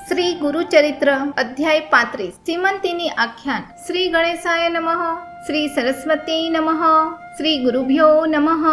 श्री गुरुचरित्र अध्याय 35 सीमंतीनी आख्यान। श्री गणेशाय नमः। श्री सरस्वती नमः। श्री गुरुभ्यो नमः।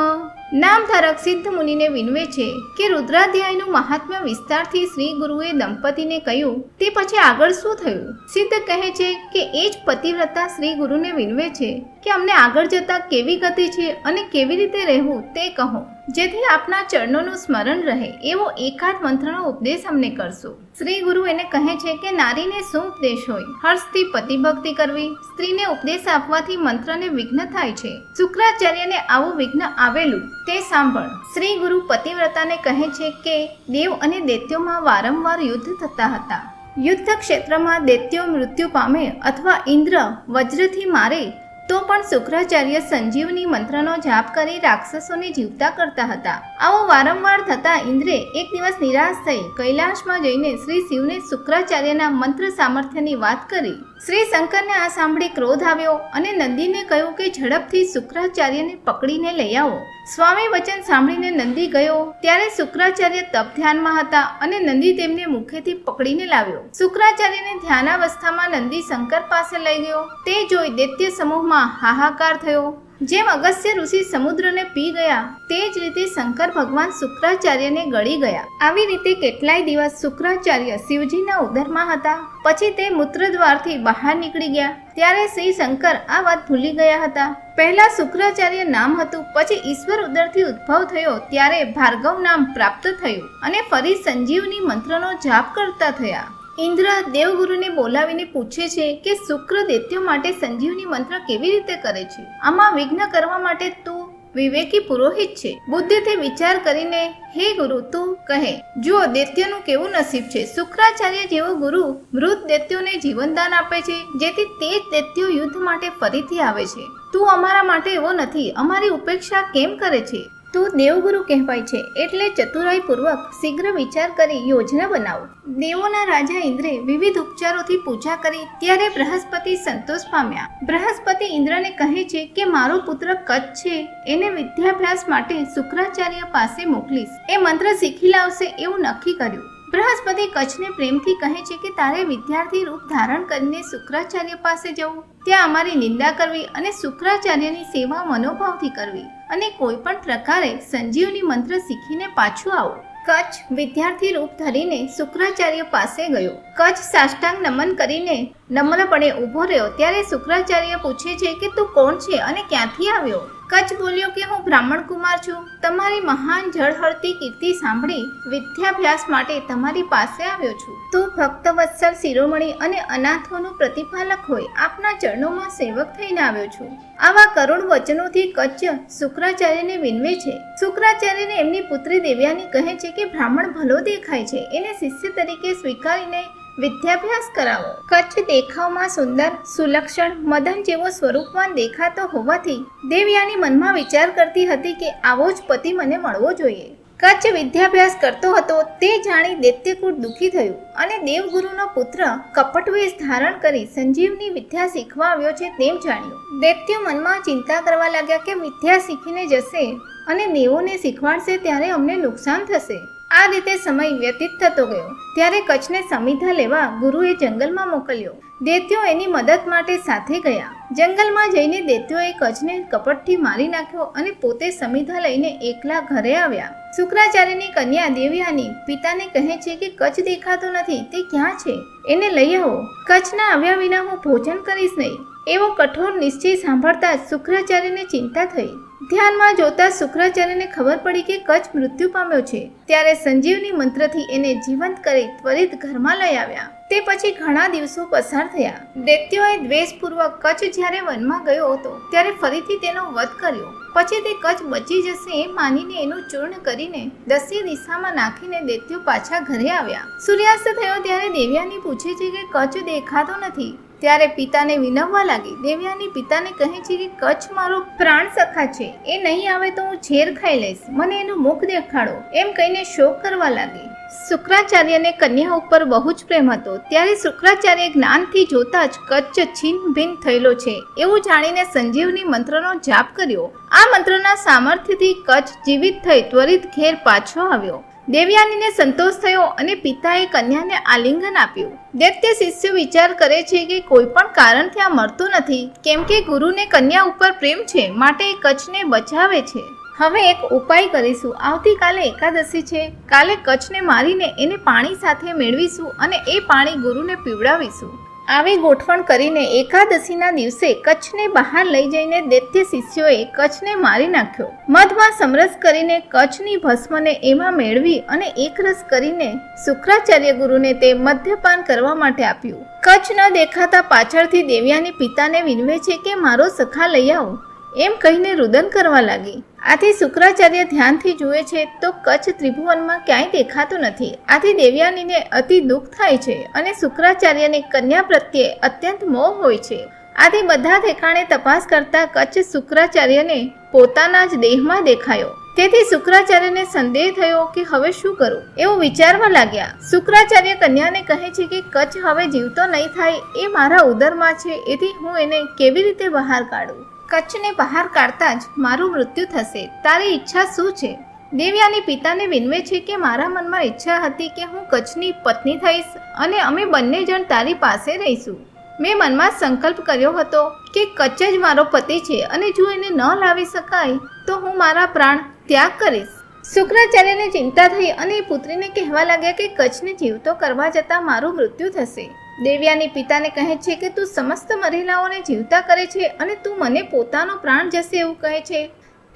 नामधारक सिद्ध मुनिने विनवे छे કે રુદ્રાધ્યાયનું મહાત્મ્ય વિસ્તારથી શ્રી ગુરુએ દંપતીને કહ્યું તે પછી આગળ શું થયું? સિદ્ધ કહે છે કે એ જ પતિવ્રતા શ્રી ગુરુને વિનવે છે કે અમને આગળ જતા કેવી ગતિ છે અને કેવી રીતે રહેવું તે કહો, જેથી આપના ચરણોનું સ્મરણ રહે એવો એકાદ મંત્રનો ઉપદેશ અમને કરશો। શ્રી ગુરુ એને કહે છે કે નારીને શું ઉપદેશ હોય? હર્ષથી પતિભક્તિ કરવી। સ્ત્રીને ઉપદેશ આપવાથી મંત્રને વિઘ્ન થાય છે। શુક્રાચાર્યને આવું વિઘ્ન આવેલું તે સાંભળ। શ્રી ગુરુ પતિવ્રતાને કહે છે કે દેવ અને દૈત્યોમાં વારંવાર યુદ્ધ થતા હતા। યુદ્ધ ક્ષેત્રમાં દૈત્યો મૃત્યુ પામે અથવા ઇન્દ્ર વજ્રથી મારે તો પણ શુક્રાચાર્ય સંજીવની મંત્રનો જાપ કરી રાક્ષસોને જીવતા કરતા હતા। આવો વારંવાર થતા ઇન્દ્રે એક દિવસ નિરાશ થઈ કૈલાશમાં જઈને શ્રી શિવને શુક્રાચાર્યના મંત્ર સામર્થ્યની વાત કરી। શ્રી શંકરને આ સાંભળી ક્રોધ આવ્યો અને નંદીને કહ્યું કે ઝડપથી શુક્રાચાર્યને પકડીને લઈ આવો। સ્વામી વચન સાંભળીને નંદી ગયો ત્યારે શુક્રાચાર્ય તપ ધ્યાનમાં હતા અને નંદી તેમને મુખેથી પકડીને લાવ્યો। શુક્રાચાર્યને ધ્યાનાવસ્થામાં નંદી શંકર પાસે લઈ ગયો। તે જોઈ દૈત્ય સમૂહમાં હાહાકાર થયો। જેમ અગસ્ત્ય ઋષિ સમુદ્રને પી ગયા તે જ રીતે શંકર ભગવાન શુક્રાચાર્યને ગળી ગયા। આવી રીતે કેટલાય દિવસ શુક્રાચાર્ય શિવજીના ઉદરમાં હતા। પછી તે મૂત્રદ્વારથી બહાર નીકળી ગયા ત્યારે શ્રી શંકર આ વાત ભૂલી ગયા હતા। પહેલા શુક્રાચાર્ય નામ હતું, પછી ઈશ્વર ઉદરથી ઉદ્ભવ થયો ત્યારે ભાર્ગવ નામ પ્રાપ્ત થયું અને ફરી સંજીવની મંત્રનો જાપ કરતા થયા। ઇન્દ્ર દેવગુરુને બોલાવીને પૂછે છે કે શુક્ર દૈત્યો માટે સંજીવની મંત્ર કેવી રીતે કરે છે? આમાં વિઘ્ન કરવા માટે તું વિવેકી પુરોહિત છે, બુદ્ધિથી વિચાર કરીને હે ગુરુ તું કહે। જુઓ દૈત્યનું કેવું નસીબ છે। શુક્રાચાર્ય જેવો ગુરુ મૃત દૈત્યોને જીવનદાન આપે છે, જેથી તે જ દૈત્યો યુદ્ધ માટે ફરીથી આવે છે। તું અમારા માટે એવો નથી, અમારી ઉપેક્ષા કેમ કરે છે? તું દેવગુરુ કહેવાય છે એટલે ચતુરાઈપૂર્વક શીઘ્ર વિચાર કરી યોજના બનાવો। દેવોના રાજા ઇન્દ્રે વિવિધ ઉપચારોથી પૂજા કરી ત્યારે બૃહસ્પતિ સંતોષ પામ્યા। બૃહસ્પતિ ઇન્દ્રને કહે છે કે મારો પુત્ર કચ્છ છે, એને વિદ્યાભ્યાસ માટે શુક્રાચાર્ય પાસે મોકલીશ, એ મંત્ર શીખી લાવશે એવું નક્કી કર્યું। બૃહસ્પતિ કચ્છને પ્રેમથી કહે છે કે તારે વિદ્યાર્થી રૂપ ધારણ કરીને શુક્રાચાર્ય પાસે જવું, ત્યાં અમારી નિંદા કરવી અને શુક્રાચાર્યની સેવા મનોભાવથી કરવી અને કોઈ પણ પ્રકારે સંજીવની મંત્ર શીખીને પાછું આવો। કચ્છ વિદ્યાર્થી રૂપ ધરીને શુક્રાચાર્ય પાસે ગયો। કચ્છ સાષ્ટાંગ નમન કરીને નમ્રપણે ઊભો રહ્યો ત્યારે શુક્રાચાર્ય પૂછે છે કે તું કોણ છે અને ક્યાંથી આવ્યો? કચ્છ બોલ્યો કે હું બ્રાહ્મણ કુમાર છું, તમારી મહાન જળહળતી કીર્તિ સાંભળી વિદ્યાભ્યાસ માટે તમારી પાસે આવ્યો છું। તું ભક્તવત્સલ શિરોમણી અને અનાથોનું પ્રતિપાલક હોય આપના ચરણોમાં સેવક થઈને આવ્યો છું। આવા કરુણ વચનોથી કચ્છ શુક્રાચાર્યને વિનવે છે। શુક્રાચાર્યને એમની પુત્રી દેવ્યાની કહે છે કે બ્રાહ્મણ ભલો દેખાય છે, એને શિષ્ય તરીકે સ્વીકારીને વિદ્યાભ્યાસ કરાવો। કચ્છ દેખાવમાં સુંદર સુલક્ષણ મદન જેવો સ્વરૂપવાન દેખાતો હોવાથી દેવ્યાની મનમાં વિચાર કરતી હતી કે આવો જ પતિ મને મળવો જોઈએ। કચ્છ વિદ્યાભ્યાસ કરતો હતો તે જાણી દૈત્યકુળ દુઃખી થયું અને દેવગુરુનો પુત્ર કપટવેશ ધારણ કરી સંજીવની વિદ્યા શીખવા આવ્યો છે તેમ જાણ્યું। દૈત્યો મનમાં ચિંતા કરવા લાગ્યા કે વિદ્યા શીખીને જશે અને દેવોને શીખવાડશે ત્યારે અમને નુકસાન થશે। આ રીતે સમય વ્યતીત થતો ગયો ત્યારે કચ્છને સમિધા લેવા ગુરુએ જંગલમાં મોકલ્યો। દૈત્યો એની મદદ માટે સાથે ગયા। જંગલમાં જઈને દૈત્યોએ કચ્છને કપટથી મારી નાખ્યો અને પોતે સમિધા લઈને એકલા ઘરે આવ્યા। શુક્રાચાર્યની કન્યા દેવ્યાની પિતાને કહે છે કે કચ્છ દેખાતો નથી, તે ક્યાં છે? એને લઈ આવો, કચ્છના આવ્યા વિના હું ભોજન કરીશ નહીં। એવો કઠોર નિશ્ચય સાંભળતા જ શુક્રાચાર્યને ચિંતા થઈ। ધ્યાનમાં જોતા શુક્રાચાર્યને ખબર પડી કે કચ્છ મૃત્યુ પામ્યો છે ત્યારે સંજીવની મંત્રથી એને જીવંત કરી ત્વરિત ઘરમાં લઈ આવ્યા। તે પછી ઘણા દિવસો પસાર થયા। દૈત્યોએ દ્વેષપૂર્વક કચ્છ જ્યારે વનમાં ગયો હતો ત્યારે ફરીથી તેનો વધ કર્યો। પછી તે કચ્છ બચી જશે એમ માનીને એનું ચૂર્ણ કરીને 10 દિશામાં નાખીને દૈત્યો પાછા ઘરે આવ્યા। સૂર્યાસ્ત થયો ત્યારે દેવ્યાની પૂછે છે કે કચ્છ દેખાતો નથી ત્યારે પિતાને વિનવવા લાગી। દેવ્યાની પિતાને કહે છે કે કચ્છ મારો પ્રાણ સખા છે, એ નહીં આવે તો હું ઝેર ખાઈ લઈશ, મને એનું મુખ દેખાડો એમ કહીને શોક કરવા લાગી। શુક્રાચાર્યને કન્યા ઉપર બહુ જ પ્રેમ હતો ત્યારે શુક્રાચાર્ય જ્ઞાનથી જોતા જ કચ્છ છીન ભિન્ન થયેલો છે એવું જાણીને સંજીવની મંત્રનો જાપ કર્યો। આ મંત્રના સામર્થ્યથી કચ્છ જીવિત થઈ ત્વરિત ઘેર પાછો આવ્યો। દેવયાનીને સંતોષ થયો અને પિતાએ કન્યાને આલિંગન આપ્યું. દૈત્ય શિષ્ય વિચાર કરે છે કે કોઈ પણ કારણથી આ મરતું નથી, કેમ કે ગુરુને કન્યા ઉપર પ્રેમ છે, માટે એ કચ્છને બચાવે છે. હવે એક ઉપાય કરીશું. આવતીકાલે એકાદશી છે. કાલે કચ્છને મારીને એને પાણી સાથે મેળવીશું અને એ પાણી ગુરુને પીવડાવીશું. આવી ગોઠવણ કરીને એકાદશીના દિવસે કચ્છને બહાર લઈ જઈને દૈત્ય શિષ્યોએ કચ્છને મારી નાખ્યો. મધમાં સમરસ કરીને કચ્છની ભસ્મને એમાં મેળવી અને એકરસ કરીને શુક્રાચાર્ય ગુરુને તે મદ્યપાન કરવા માટે આપ્યું. કચ્છ ન દેખાતા પાછળથી દેવયાની પિતાને વિનવે છે કે મારો સખા લઈ આવો, એમ કહીને રુદન કરવા લાગી. આથી શુક્રાચાર્ય ધ્યાનથી જુએ છે તો કચ્છ ત્રિભુવનમાં ક્યાંય દેખાતું નથી. આથી દેવયાનીને અતિ દુઃખ થાય છે અને શુક્રાચાર્યને કન્યા પ્રત્યે અત્યંત મોહ હોય છે. આથી બધા ઠેકાણે તપાસ કરતા કચ્છ શુક્રાચાર્યને પોતાના જ દેહમાં દેખાયો. તેથી શુક્રાચાર્યને સંદેહ થયો કે હવે શું કરું, એવું વિચારવા લાગ્યા. શુક્રાચાર્ય કન્યાને કહે છે કે કચ્છ હવે જીવતો નહીં થાય, એ મારા ઉદરમાં છે, એથી હું એને કેવી રીતે બહાર કાઢું? કચ્છને બહાર કાઢતા જ મારું મૃત્યુ થશે. તારી ઈચ્છા શું છે? દેવયાની પિતાને વિનવે છે કે મારા મનમાં ઈચ્છા હતી કે હું કચ્છની પત્ની થઈશ અને અમે બંને જણ તારી પાસે રહીશું. મેં મનમાં સંકલ્પ કર્યો હતો કે કચ્છ જ મારો પતિ છે અને જો એને ન લાવી શકાય તો હું મારા પ્રાણ ત્યાગ કરીશ. શુક્રાચાર્યને ચિંતા થઈ અને પુત્રીને કહેવા લાગ્યા કે કચ્છને જીવતો કરવા જતાં મારું મૃત્યુ થશે. દેવયાની પિતાને કહે છે કે તું સમસ્ત મહિલાઓને જીવતા કરે છે અને તું મને પોતાનો પ્રાણ જશે એવું કહે છે.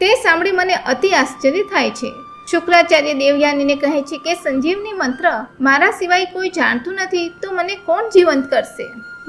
તે સાંભળી મને અતિ આશ્ચર્ય થાય છે. શુક્રાચાર્ય દેવયાનીને કહે છે કે સંજીવની મંત્ર મારા સિવાય કોઈ જાણતું નથી, તો મને કોણ જીવંત કરશે?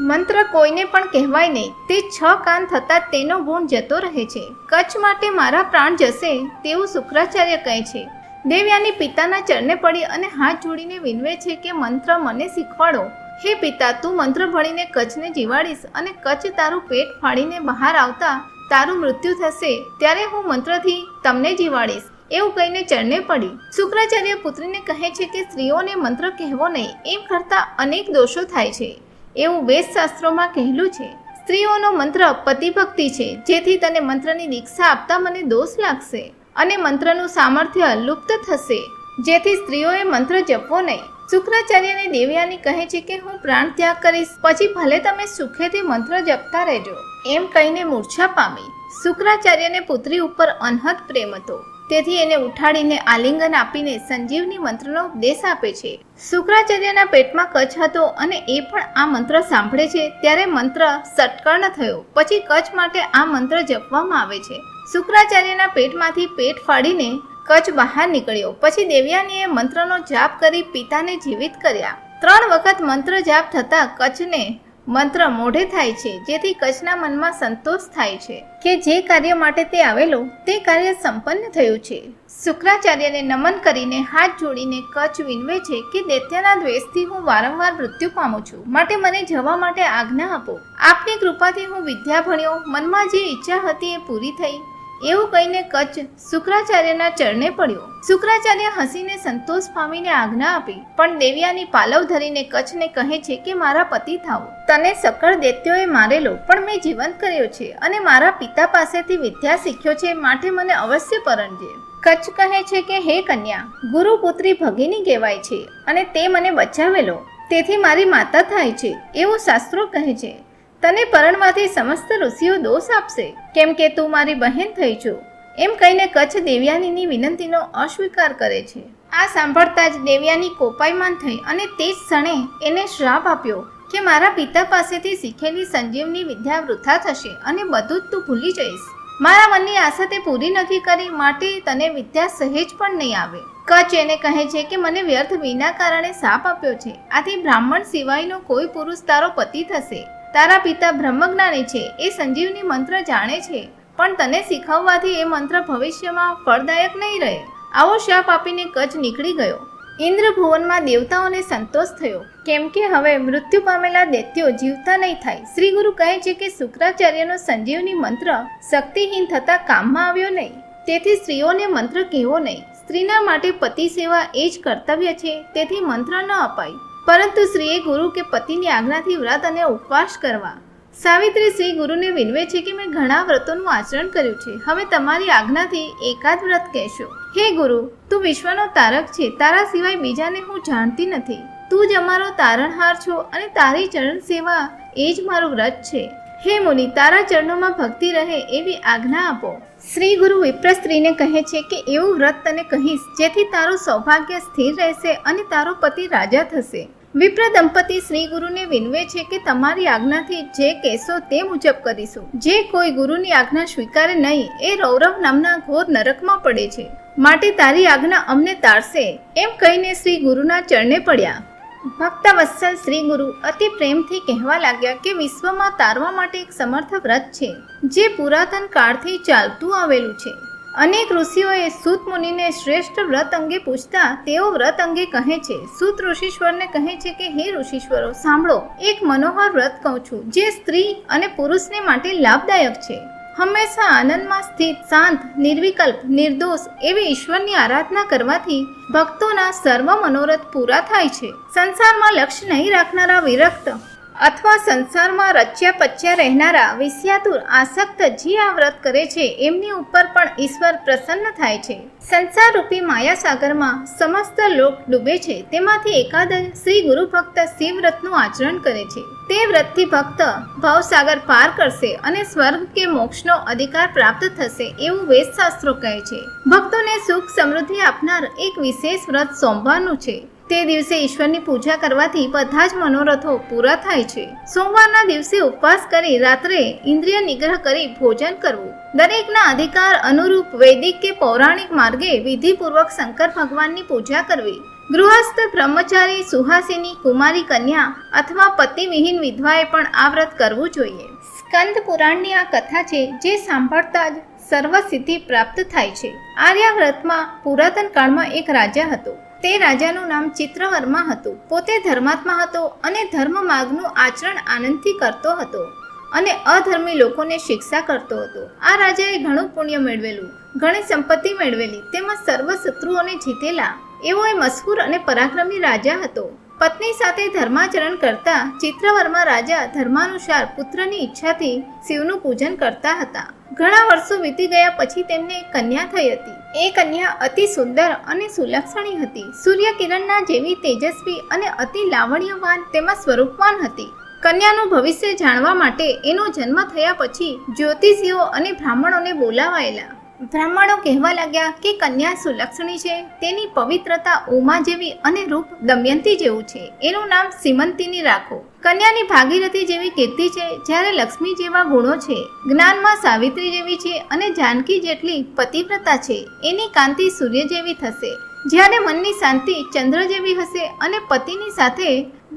મંત્ર કોઈને પણ કહેવાય નહીં, તે 6 કાન થતાં તેનો ગુણ જતો રહે છે. કચ્છ માટે મારા પ્રાણ જશે તેવું શુક્રાચાર્ય કહે છે. દેવયાની પિતાના ચરણે પડી અને હાથ જોડીને વિનવે છે કે મંત્ર મને શીખવાડો. હે પિતા, તું મંત્ર ભણીને કચ્છને જીવાડીશ અને કચ્છ તારું પેટ ફાડીને બહાર આવતા તારું મૃત્યુ થશે ત્યારે હું મંત્રથી તમને જીવાડીશ, એવું કહીને ચરણે પડી. શુક્રાચાર્ય પુત્રીને કહે છે કે સ્ત્રીઓને મંત્ર કહેવો નહીં, એમ કરતા અનેક દોષો થાય છે, એવું વેદશાસ્ત્રોમાં કહેલું છે. સ્ત્રીઓનો મંત્ર પતિભક્તિ છે, જેથી તને મંત્રની દીક્ષા આપતા મને દોષ લાગશે અને મંત્રનું સામર્થ્ય લુપ્ત થશે, જેથી સ્ત્રીઓએ મંત્ર જપવો નહીં. શુક્રાચાર્યને દેવયાની કહે છે કે હું પ્રાણ ત્યાગ કરીશ, પછી ભલે તમે સુખેથી મંત્ર જપતા રહેજો, એમ કહીને મૂર્છા પામી. શુક્રાચાર્યને પુત્રી ઉપર અનહદ પ્રેમ હતો, તેથી એને ઉઠાડીને આલિંગન આપીને સંજીવની મંત્રનો ઉપદેશ આપે છે. શુક્રાચાર્યના પેટમાં કચ્છ હતો અને એ પણ આ મંત્ર સાંભળે છે ત્યારે મંત્ર સટકર્ણ થયો. પછી કચ્છ માટે આ મંત્ર જપવામાં આવે છે. શુક્રાચાર્યના પેટમાંથી પેટ ફાડીને કચ્છ બહાર નીકળ્યો. પછી દેવયાનીએ મંત્રનો જાપ કરી પિતાને જીવિત કર્યા. 3 વખત મંત્ર જાપ થતાં કચ્છને મંત્ર મોઢે થાય છે, જેથી કચ્છના મનમાં સંતોષ થાય છે કે જે કાર્ય માટે તે આવેલો તે કાર્ય સંપન્ન થયું છે. શુક્રાચાર્યને નમન કરીને હાથ જોડીને કચ્છ વિનવે છે કે દૈત્યના દ્વેષથી હું વારંવાર મૃત્યુ પામું છું, માટે મને જવા માટે આજ્ઞા આપો. આપની કૃપાથી હું વિદ્યા ભણ્યો, મનમાં જે ઈચ્છા હતી એ પૂરી થઈ, એવું કહીને કચ્છ શુક્રાચાર્યના ચરણે પડ્યો. શુક્રાચાર્ય હસીને સંતોષ પામીને આજ્ઞા આપી, પણ દેવયાની પાલવ ધરીને કચ્છને કહે છે કે મારા પતિ થાવ. તને સકળ દૈત્યોએ મારેલો પણ મેં જીવંત કર્યો છે અને મારા પિતા પાસેથી વિદ્યા શીખ્યો છે, માટે મને અવશ્ય પરણજે. કચ્છ કહે છે કે હે કન્યા, ગુરુપુત્રી ભગિની કહેવાય છે અને તે મને બચાવેલો, તેથી મારી માતા થાય છે, એવું શાસ્ત્રો કહે છે. તને પરણવાથી સમસ્ત ઋષિઓ દોષ આપશે, કેમ કે તું મારી બહેન થઈ છો, એમ કહીને કચ્છ દેવયાનીની વિનંતીનો અસ્વીકાર કરે છે. આ સાંભળતા જ દેવયાની કોપાયમાન થઈ અને તે જ ક્ષણે એને શ્રાપ આપ્યો કે મારા પિતા પાસેથી શીખેલી સંજીવની વિદ્યા વૃથા થશે અને બધું જ તું ભૂલી જઈશ. મારા મનની આશા તે પૂરી નથી કરી, માટે તને વિદ્યા સહેજ પણ નહીં આવે. કચ્છ એને કહે છે કે મને વ્યર્થ વિના કારણે શાપ આપ્યો છે, આથી બ્રાહ્મણ સિવાયનો કોઈ પુરુષ તારો પતિ થશે. તારા પિતા બ્રહ્મજ્ઞાની છે, એ સંજીવની મંત્ર જાણે છે, પણ તને શીખવવાથી એ મંત્ર ભવિષ્યમાં ફળદાયક નહીં રહે. આવો શાપ આપીને કચ્છ નીકળી ગયો. ઇન્દ્રભુવનમાં દેવતાઓને સંતોષ થયો, કેમ કે હવે મૃત્યુ પામેલા દૈત્યો જીવતા નહીં થાય. શ્રી ગુરુ કહે છે કે શુક્રાચાર્યનો સંજીવની મંત્ર શક્તિહીન થતા કામમાં આવ્યો નહીં, તેથી સ્ત્રીઓને મંત્ર કહેવો નહીં. સ્ત્રીના માટે પતિ સેવા એ જ કર્તવ્ય છે, તેથી મંત્ર ન અપાય, પરંતુ સ્ત્રીએ ગુરુ કે પતિની આજ્ઞાથી વ્રત અને ઉપવાસ કરવા. સાવિત્રી શ્રી ગુરુને વિનવે છે કે મેં ઘણા વ્રતોનું આચરણ કર્યું છે, હવે તમારી આજ્ઞાથી એકાદ વ્રત કહેશો. હે ગુરુ, તું વિશ્વનો તારક છે, તારા સિવાય બીજાને હું જાણતી નથી. તું જ અમારો તારણહાર છો અને તારી ચરણ સેવા એ જ મારું વ્રત છે. હે મુનિ, તારા ચરણોમાં ભક્તિ રહે એવી આજ્ઞા આપો. શ્રી ગુરુ વિપ્ર સ્ત્રીને કહે છે કે એવું વ્રત તને કહીશ જેથી તારું સૌભાગ્ય સ્થિર રહેશે અને તારો પતિ રાજા થશે. વિપ્ર દંપતી શ્રી ગુરુને વિનવે છે કે તમારી આજ્ઞાથી જે કહેશો તે મુજબ કરીશું. જે કોઈ ગુરુની આજ્ઞા સ્વીકારે નહીં એ રૌરવ નામના ઘોર નરકમાં પડે છે, માટે તારી આજ્ઞા અમને તારશે. એમ કહીને શ્રી ગુરુના ચરણે પડ્યા. ભક્તવત્સલ શ્રી ગુરુ અતિ પ્રેમથી કહેવા લાગ્યા કે વિશ્વમાં તારવા માટે એક સમર્થ વ્રત છે જે પુરાતન કાળથી ચાલતું આવેલું છે. અનેક ઋષિઓએ સૂત મુનિને શ્રેષ્ઠ વ્રત અંગે પૂછતા તેઓ વ્રત અંગે કહે છે. સૂત ઋષિશ્વરને કહે છે કે હે ઋષિશ્વરો, સાંભળો, એક મનોહર વ્રત કહું છું જે સ્ત્રી અને પુરુષને માટે લાભદાયક છે. હંમેશા આનંદમાં સ્થિત, શાંત, નિર્વિકલ્પ, નિર્દોષ એવી ઈશ્વરની આરાધના કરવાથી ભક્તોના સર્વ મનોરથ પૂરા થાય છે. સંસારમાં લક્ષ્ય નહીં રાખનારા વિરક્ત અથવા સંસારમાં રચ્યા પચ્યા રહેનારા વિષયાતુર આસક્ત જે આ વ્રત કરે છે એમની ઉપર પણ ઈશ્વર પ્રસન્ન થાય છે. સંસાર રૂપી માયા સાગરમાં સમસ્ત લોક ડૂબે છે, તેમાંથી એકાદ શ્રી ગુરુ ભક્ત શિવ વ્રતનું આચરણ કરે છે. તે વ્રતથી ભક્ત ભવસાગર પાર કરશે અને સ્વર્ગ કે મોક્ષનો અધિકાર પ્રાપ્ત થશે એવું વેદશાસ્ત્રો કહે છે. ભક્તોને સુખ સમૃદ્ધિ આપનાર એક વિશેષ વ્રત સોમવારનું છે. તે દિવસે ઈશ્વરની પૂજા કરવાથી બધા જ મનોરથો પૂરા થાય છે. સોમવારના દિવસે ઉપવાસ કરી રાત્રે ઇન્દ્રિય નિગ્રહ કરી ભોજન કરવું. દરેકના અધિકાર અનુરૂપ વૈદિક કે પૌરાણિક માર્ગે વિધિપૂર્વક શંકર ભગવાનની પૂજા કરવી. ગૃહસ્થ, બ્રહ્મચારી, સુહાસિની, કુમારી કન્યા અથવા પતિવિહીન વિધવાએ પણ આ વ્રત કરવું જોઈએ. સ્કંદ પુરાણની આ કથા છે જે સાંભળતા જ સર્વસિદ્ધિ પ્રાપ્ત થાય છે. આર્યા વ્રતમાં પુરાતન કાળમાં એક રાજા હતો. તે રાજાનું નામ ચિત્રવર્મા હતું. પોતે ધર્માત્મા હતો અને ધર્મ માર્ગનું આચરણ આનંદથી કરતો હતો અને અધર્મી લોકોને શિક્ષા કરતો હતો. આ રાજાએ ઘણું પુણ્ય મેળવેલું, ઘણી સંપત્તિ મેળવેલી, તેમજ સર્વ શત્રુઓને જીતેલા એવો એ મશહૂર અને પરાક્રમી રાજા હતો. પત્ની સાથે ધર્માચરણ કરતા ચિત્રવર્મા રાજા ધર્માનુસાર પુત્રની ઈચ્છાથી શિવનું પૂજન કરતા હતા. ઘણા વર્ષો વીતી ગયા પછી તેમને એક કન્યા થઈ હતી. એ કન્યા અતિ સુંદર અને સુલક્ષણી હતી. સૂર્યકિરણના જેવી તેજસ્વી અને અતિ લાવણ્યવાન તેમાં સ્વરૂપવાન હતી. કન્યાનું ભવિષ્ય જાણવા માટે એનો જન્મ થયા પછી જ્યોતિષીઓ અને બ્રાહ્મણોને બોલાવાયેલા. બ્રાહ્મણો કહેવા લાગ્યા કે કન્યા સુલક્ષણી છે, તેની પવિત્રતા ઉમા જેવી અને રૂપ દમયંતી જેવું છે. એનું નામ સીમંતિની રાખો. કન્યાની ભાગીરથી જેવી કીર્તિ છે, જ્યારે લક્ષ્મી જેવા ગુણો છે. જ્ઞાનમાં સાવિત્રી જેવી છે અને જાનકી જેટલી પતિવ્રતા છે. એની કાંતિ સૂર્ય જેવી થશે, જ્યારે મનની શાંતિ ચંદ્ર જેવી હશે અને પતિની સાથે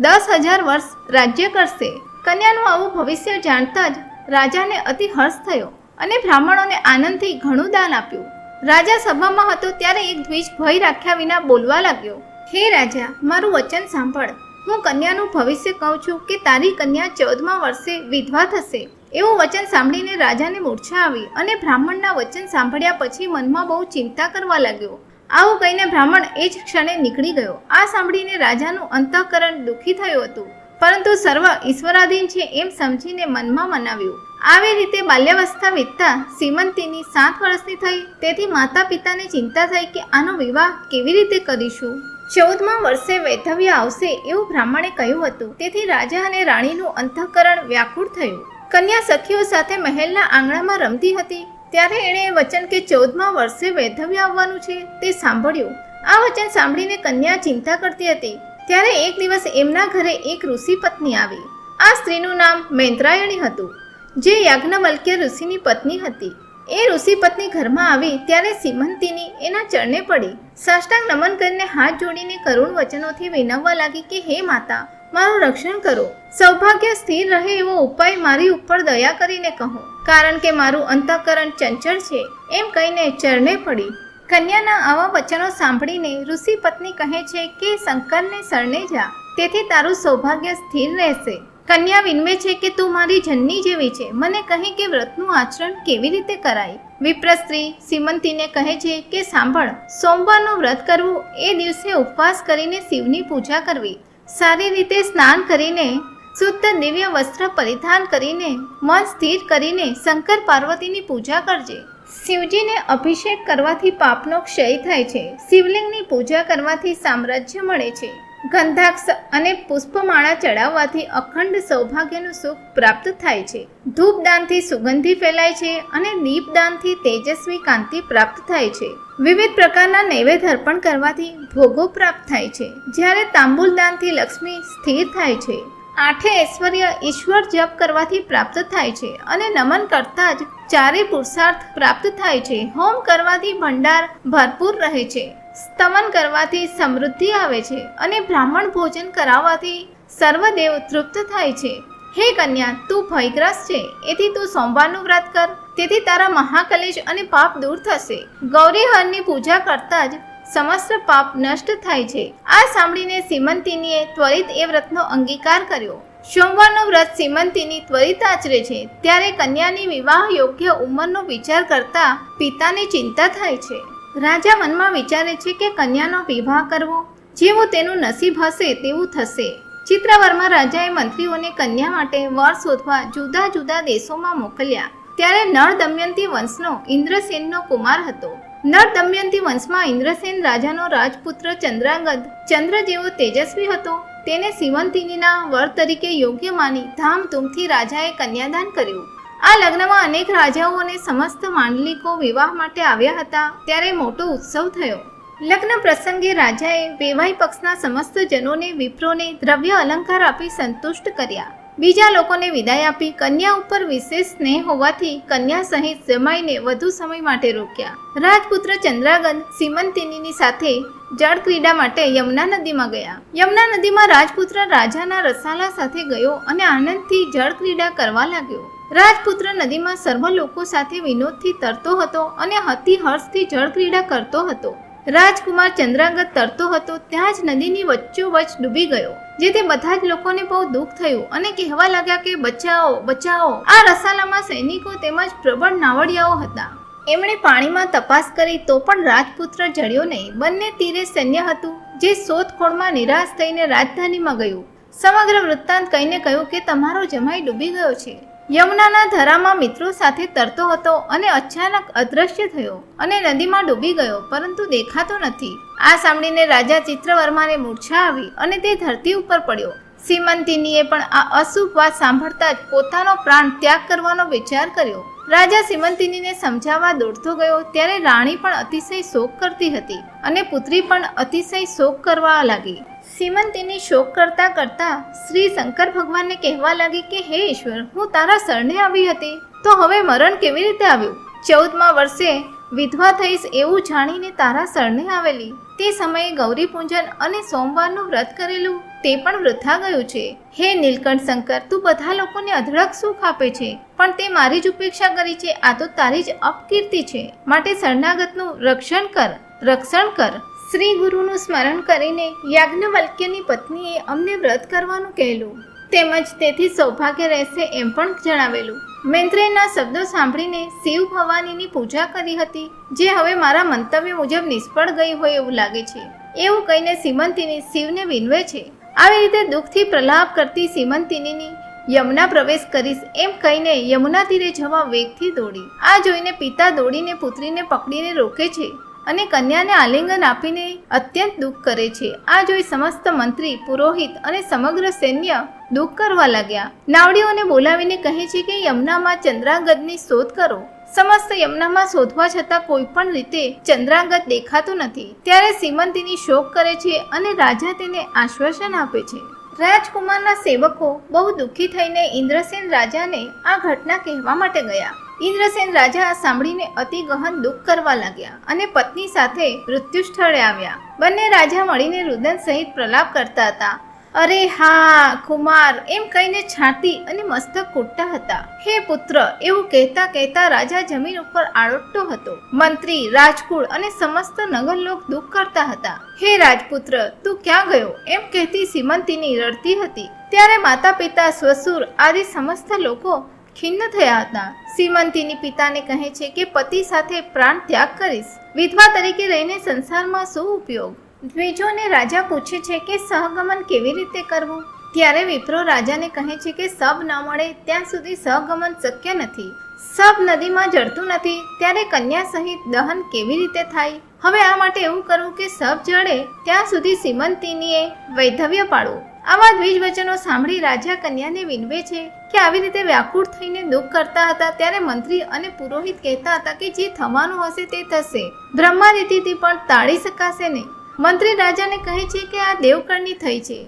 10,000 વર્ષ રાજ્ય કરશે. કન્યાનું આવું ભવિષ્ય જાણતા જ રાજાને અતિ હર્ષ થયો અને બ્રાહ્મણોને આનંદથી ઘણું દાન આપ્યું. રાજા સભામાં હતો ત્યારે એક દ્વિજ ભય રાખ્યા વિના બોલવા લાગ્યો. હે રાજા, મારું વચન સાંભળ. હું કન્યાનું ભવિષ્ય કહું છું કે તારી કન્યા 14મા વર્ષે વિધવા થશે. એવું વચન સાંભળીને રાજાને મૂર્છા આવી અને બ્રાહ્મણના વચન સાંભળ્યા પછી મનમાં બહુ ચિંતા કરવા લાગ્યો. આવું કહીને બ્રાહ્મણ એ જ ક્ષણે નીકળી ગયો. આ સાંભળીને રાજાનું અંતઃકરણ દુઃખી થયું હતું, પરંતુ સર્વ ઈશ્વરાધીન છે એમ સમજીને મનમાં મનાવ્યું. આવી રીતે બાલ્યાવસ્થા વીતતા સીમંતીની 7 વર્ષની થઈ. તેથી માતા પિતાને ચિંતા થઈ કે આનો વિવાહ કેવી રીતે કરીશું. 14મા વર્ષે વૈધવ્ય આવશે એવું બ્રાહ્મણે કહ્યું હતું. તેથી રાજા અને રાણીનું અંતઃકરણ વ્યાકુળ થયું. કન્યા સખીઓ સાથે મહેલના આંગણામાં રમતી હતી ત્યારે એણે વચન કે 14મા વર્ષે વૈધવ્ય આવવાનું છે તે સાંભળ્યું. આ વચન સાંભળીને કન્યા ચિંતા કરતી હતી. ત્યારે એક દિવસ એમના ઘરે એક ઋષિ પત્ની આવી. આ સ્ત્રીનું નામ મૈત્રાયણી હતું, જે યાજ્ઞવલ્ક્ય ઋષિની પત્ની હતી. એ ઋષિ પત્ની ઘરમાં આવી ત્યારે સીમંતિની એના ચરણે પડી. સાષ્ટાંગ નમન કરીને હાથ જોડીને કરુણ વચનોથી વિનવવા લાગી કે હે માતા, મારું રક્ષણ કરો. સૌભાગ્ય સ્થિર રહે એવો ઉપાય મારી ઉપર દયા કરીને કહો, કારણ કે મારું અંતઃકરણ ચંચળ છે. એમ કહીને ચરણે પડી. કન્યાના આવા વચનો સાંભળીને ઋષિ પત્ની કહે છે કે શંકરને શરણે જા, તેથી તારું સૌભાગ્ય સ્થિર રહેશે. કન્યા વિનવે છે કે તું મારી જનની જેવી છે, મને કહે કે વ્રતનું આચરણ કેવી રીતે કરાય. વિપ્ર સ્ત્રી સીમંતીને કહે છે કે સાંભળ, સોમવારનું વ્રત કરવું, એ દિવસે ઉપવાસ કરીને શિવની પૂજા કરવી, સારી રીતે સ્નાન કરીને શુદ્ધ દિવ્ય વસ્ત્ર પરિધાન કરીને મન સ્થિર કરીને શંકર પાર્વતીની પૂજા કરજે. શિવજીને અભિષેક કરવાથી પાપનો ક્ષય થાય છે. શિવલિંગની પૂજા કરવાથી સામ્રાજ્ય મળે છે. ગંધાક્ષ અને પુષ્પમાળા ચડાવવાથી અખંડ સૌભાગ્યનું સુખ પ્રાપ્ત થાય છે. ધૂપદાનથી સુગંધી ફેલાય છે અને દીપદાનથી તેજસ્વી કાંતિ પ્રાપ્ત થાય છે. વિવિધ પ્રકારના નૈવેદ્ય અર્પણ કરવાથી ભોગો પ્રાપ્ત થાય છે. જ્યારે તાંબુલદાનથી લક્ષ્મી સ્થિર થાય છે. આઠે ઐશ્વર્ય ઈશ્વર જપ કરવાથી પ્રાપ્ત થાય છે અને નમન કરતા જ ચારે પુરુષાર્થ પ્રાપ્ત થાય છે. હોમ કરવાથી ભંડાર ભરપૂર રહે છે. સ્તમન કરવાથી સમૃદ્ધિ આવે છે અને બ્રાહ્મણ ભોજન કરાવવાથી સર્વદેવ તૃપ્ત થાય છે. હે કન્યા, તું ભયગ્રસ્ત છે, એથી તું સોમવારનું વ્રત કર, તેથી તારા મહાકલેશ અને પાપ દૂર થશે. ગૌરી હરની પૂજા કરતા જ સમસ્ત પાપ નષ્ટ થાય છે. આ સાંભળીને સીમંતિનીએ ત્વરિત એ વ્રતનો અંગીકાર કર્યો. સોમવારનું વ્રત સીમંતિની ત્વરિત આચરે છે ત્યારે કન્યાની વિવાહ યોગ્ય ઉંમરનો વિચાર કરતા પિતાને ચિંતા થાય છે. રાજા મનમાં વિચારે છે કે કન્યાનો વિવાહ કરવો, જેવું તેનું નસીબ હશે તેવું થશે. ચિત્રવર્મા રાજાએ મંત્રીઓને કન્યા માટે વર શોધવા જુદા જુદા દેશોમાં મોકલ્યા. ત્યારે નળ દમયંતી વંશનો ઇન્દ્રસેનનો કુમાર હતો. નળ દમયંતી વંશમાં ઇન્દ્રસેન રાજાનો રાજપુત્ર ચંદ્રાંગદ ચંદ્ર જેવો તેજસ્વી હતો. તેને સીમંતિનીના વર તરીકે યોગ્ય માની ધામધૂમથી રાજાએ કન્યાદાન કર્યું. આ લગ્નમાં અનેક રાજાઓ અને સમસ્ત માંડલિકો વિવાહ માટે આવ્યા હતા. ત્યારે મોટો ઉત્સવ થયો. લગ્ન પ્રસંગે રાજાએ વેવાઈ પક્ષના સમસ્ત જનોને વિપ્રોને દ્રવ્ય અલંકાર આપી સંતુષ્ટ કર્યા. બીજા લોકોને વિદાય આપી કન્યા ઉપર વિશેષ સ્નેહ હોવાથી કન્યા સહિત જમાઈને વધુ સમય માટે રોક્યા. રાજપુત્ર ચંદ્રાગન સીમંતિનીની સાથે જળ ક્રીડા માટે યમુના નદીમાં ગયા. યમુના નદીમાં રાજપુત્ર રાજાના રસાલા સાથે ગયો અને આનંદથી જળ ક્રીડા કરવા લાગ્યો. રાજપુત્ર નદીમાં સર્વ લોકો સાથે વિનોદથી તરતો હતો અને અતિ હર્ષથી જળ ક્રીડા કરતો હતો. રાજકુમાર ચંદ્રાંગત તરતો હતો ત્યાં જ નદીની વચ્ચોવચ ડૂબી ગયો, જેથી બધા જ લોકોને બહુ દુઃખ થયું અને કહેવા લાગ્યા કે બચાવો બચાવો. આ રસાલામાં સૈનિકો તેમજ પ્રબળ નાવડિયાઓ હતા. એમણે પાણીમાં તપાસ કરી તો પણ રાજપુત્ર જડ્યો નહીં. બંને તીરે સૈન્ય હતું જે શોધખોળમાં નિરાશ થઈને રાજધાનીમાં ગયું. સમગ્ર વૃત્તાંત કહીને કહ્યું કે તમારો જમાઈ ડૂબી ગયો છે. યમુનાના ધરામાં મિત્રો સાથે તરતો હતો અને અચાનક અદ્રશ્ય થયો અને નદીમાં ડૂબી ગયો, પરંતુ દેખાતો નથી. આ સાંભળીને રાજા ચિત્રવર્માને મૂર્છા આવી અને તે ધરતી ઉપર પડ્યો. સીમંતિનીએ પણ આ અશુભ વાત સાંભળતા જ પોતાનો પ્રાણ ત્યાગ કરવાનો વિચાર કર્યો. રાજા સીમંતિનીને સમજાવવા દોડતો ગયો ત્યારે રાણી પણ અતિશય શોક કરતી હતી અને પુત્રી પણ અતિશય શોક કરવા લાગી. સીમંતિની શોક કરતા કરતા શ્રી શંકર ભગવાનને કહેવા લાગી કે હે ઈશ્વર, હું તારા શરણે આવી હતી તો હવે મરણ કેવી રીતે આવ્યું? 14મા વર્ષે વિધવા થઈશ એવું જાણીને તારા શરણે આવેલી. તે સમયે ગૌરી પૂજન અને સોમવારનું વ્રત કરેલું તે પણ વૃથા ગયું છે. હે નીલકંઠ શંકર, તું બધા લોકોને અઢળક સુખ આપે છે, પણ તે મારી જ ઉપેક્ષા કરી છે. આ તો તારી જ અપકીર્તિ છે. માટે શરણાગતનું રક્ષણ કર. શ્રી ગુરુનું સ્મરણ કરીને યાજ્ઞવલ્ક્યની પત્નીએ અમને વ્રત કરવાનું કહેલું, તેમજ તેથી સૌભાગ્ય રહેશે એમ પણ જણાવેલું. મૈત્રેયના શબ્દો સાંભળીને શિવ ભવાનીની પૂજા કરી હતી, જે હવે મારા મંતવ્ય મુજબ નિષ્ફળ ગઈ હોય એવું લાગે છે. એવું કહીને સીમંતિની શિવને વિનવે છે. આવી રીતે દુઃખથી પ્રલાપ કરતી સીમંતિનીની યમુના પ્રવેશ કરીશ એમ કહીને યમુના તીરે જવા વેગથી દોડી. આ જોઈને પિતા દોડીને પુત્રીને પકડીને રોકે છે અને કન્યાને આલિંગન આપીને અત્યંત દુઃખ કરે છે. આ જોઈ સમસ્ત મંત્રી, પુરોહિત અને સમગ્ર સૈન્ય દુઃખ કરવા લાગ્યા. નાવડીઓને બોલાવીને કહે છે કે યમુનામાં ચંદ્રાંગદની શોધ કરો. સમસ્ત યમુનામાં શોધવા છતાં કોઈ પણ રીતે ચંદ્રાંગદ દેખાતો નથી. ત્યારે સીમંતિની શોક કરે છે અને રાજા તેને આશ્વાસન આપે છે. રાજકુમારના સેવકો બહુ દુઃખી થઈને ઇન્દ્રસેન રાજાને આ ઘટના કહેવા માટે ગયા. ઇન્દ્રસેન રાજા સાંભળીને અતિ ગહન દુઃખ કરવા લાગ્યા અને પત્ની સાથે મૃત્યુ સ્થળે આવ્યા. બંને રાજા મળીને રુદન સહિત પ્રલાપ કરતા હતા. અરે હા કુમાર એમ કહીને છાતી અને મસ્તક કૂટતા હતા. હે પુત્ર એવું કહેતા કહેતા રાજા જમીન ઉપર આળોટતો હતો. મંત્રી, રાજકુળ અને સમસ્ત નગરલોક દુઃખ કરતા હતા. હે રાજપુત્ર, તું ક્યાં ગયો એમ કહેતી સીમંતિની રડતી હતી. ત્યારે માતા પિતા, શ્વશુર આદિ સમસ્ત લોકો ખિન્ન થયા હતા. સીમંતિની પિતાને કહે છે કે પતિ સાથે પ્રાણ ત્યાગ કરીશ. વિધવા તરીકે રહીને સંસારમાં શું ઉપયોગ? દ્વિજોને રાજા પૂછે છે કે સહગમન કેવી રીતે કરવું. ત્યારે વિપ્રો રાજાને કહે છે કે સબ ન મળે ત્યાં સુધી સહગમન શક્ય નથી. સબ નદીમાં જળતું નથી ત્યારે કન્યા સહિત દહન કેવી રીતે થાય? હવે આ માટે એવું કરવું કે સબ જળે ત્યાં સુધી સીમંતિનીએ વૈધવ્ય પાડવું. આવા દ્વિજ વચનો સાંભળી રાજા કન્યાને વિનવે છે કે આવી રીતે વ્યાકુળ થઈને દુઃખ કરતા હતા ત્યારે મંત્રી અને પુરોહિત કહેતા હતા કે જે થવાનું હશે તે થશે, બ્રહ્માદિતિથી પણ ટાળી શકાશે નહીં. મંત્રી રાજાને કહે છે કે આ દેવકળની થઈ છે,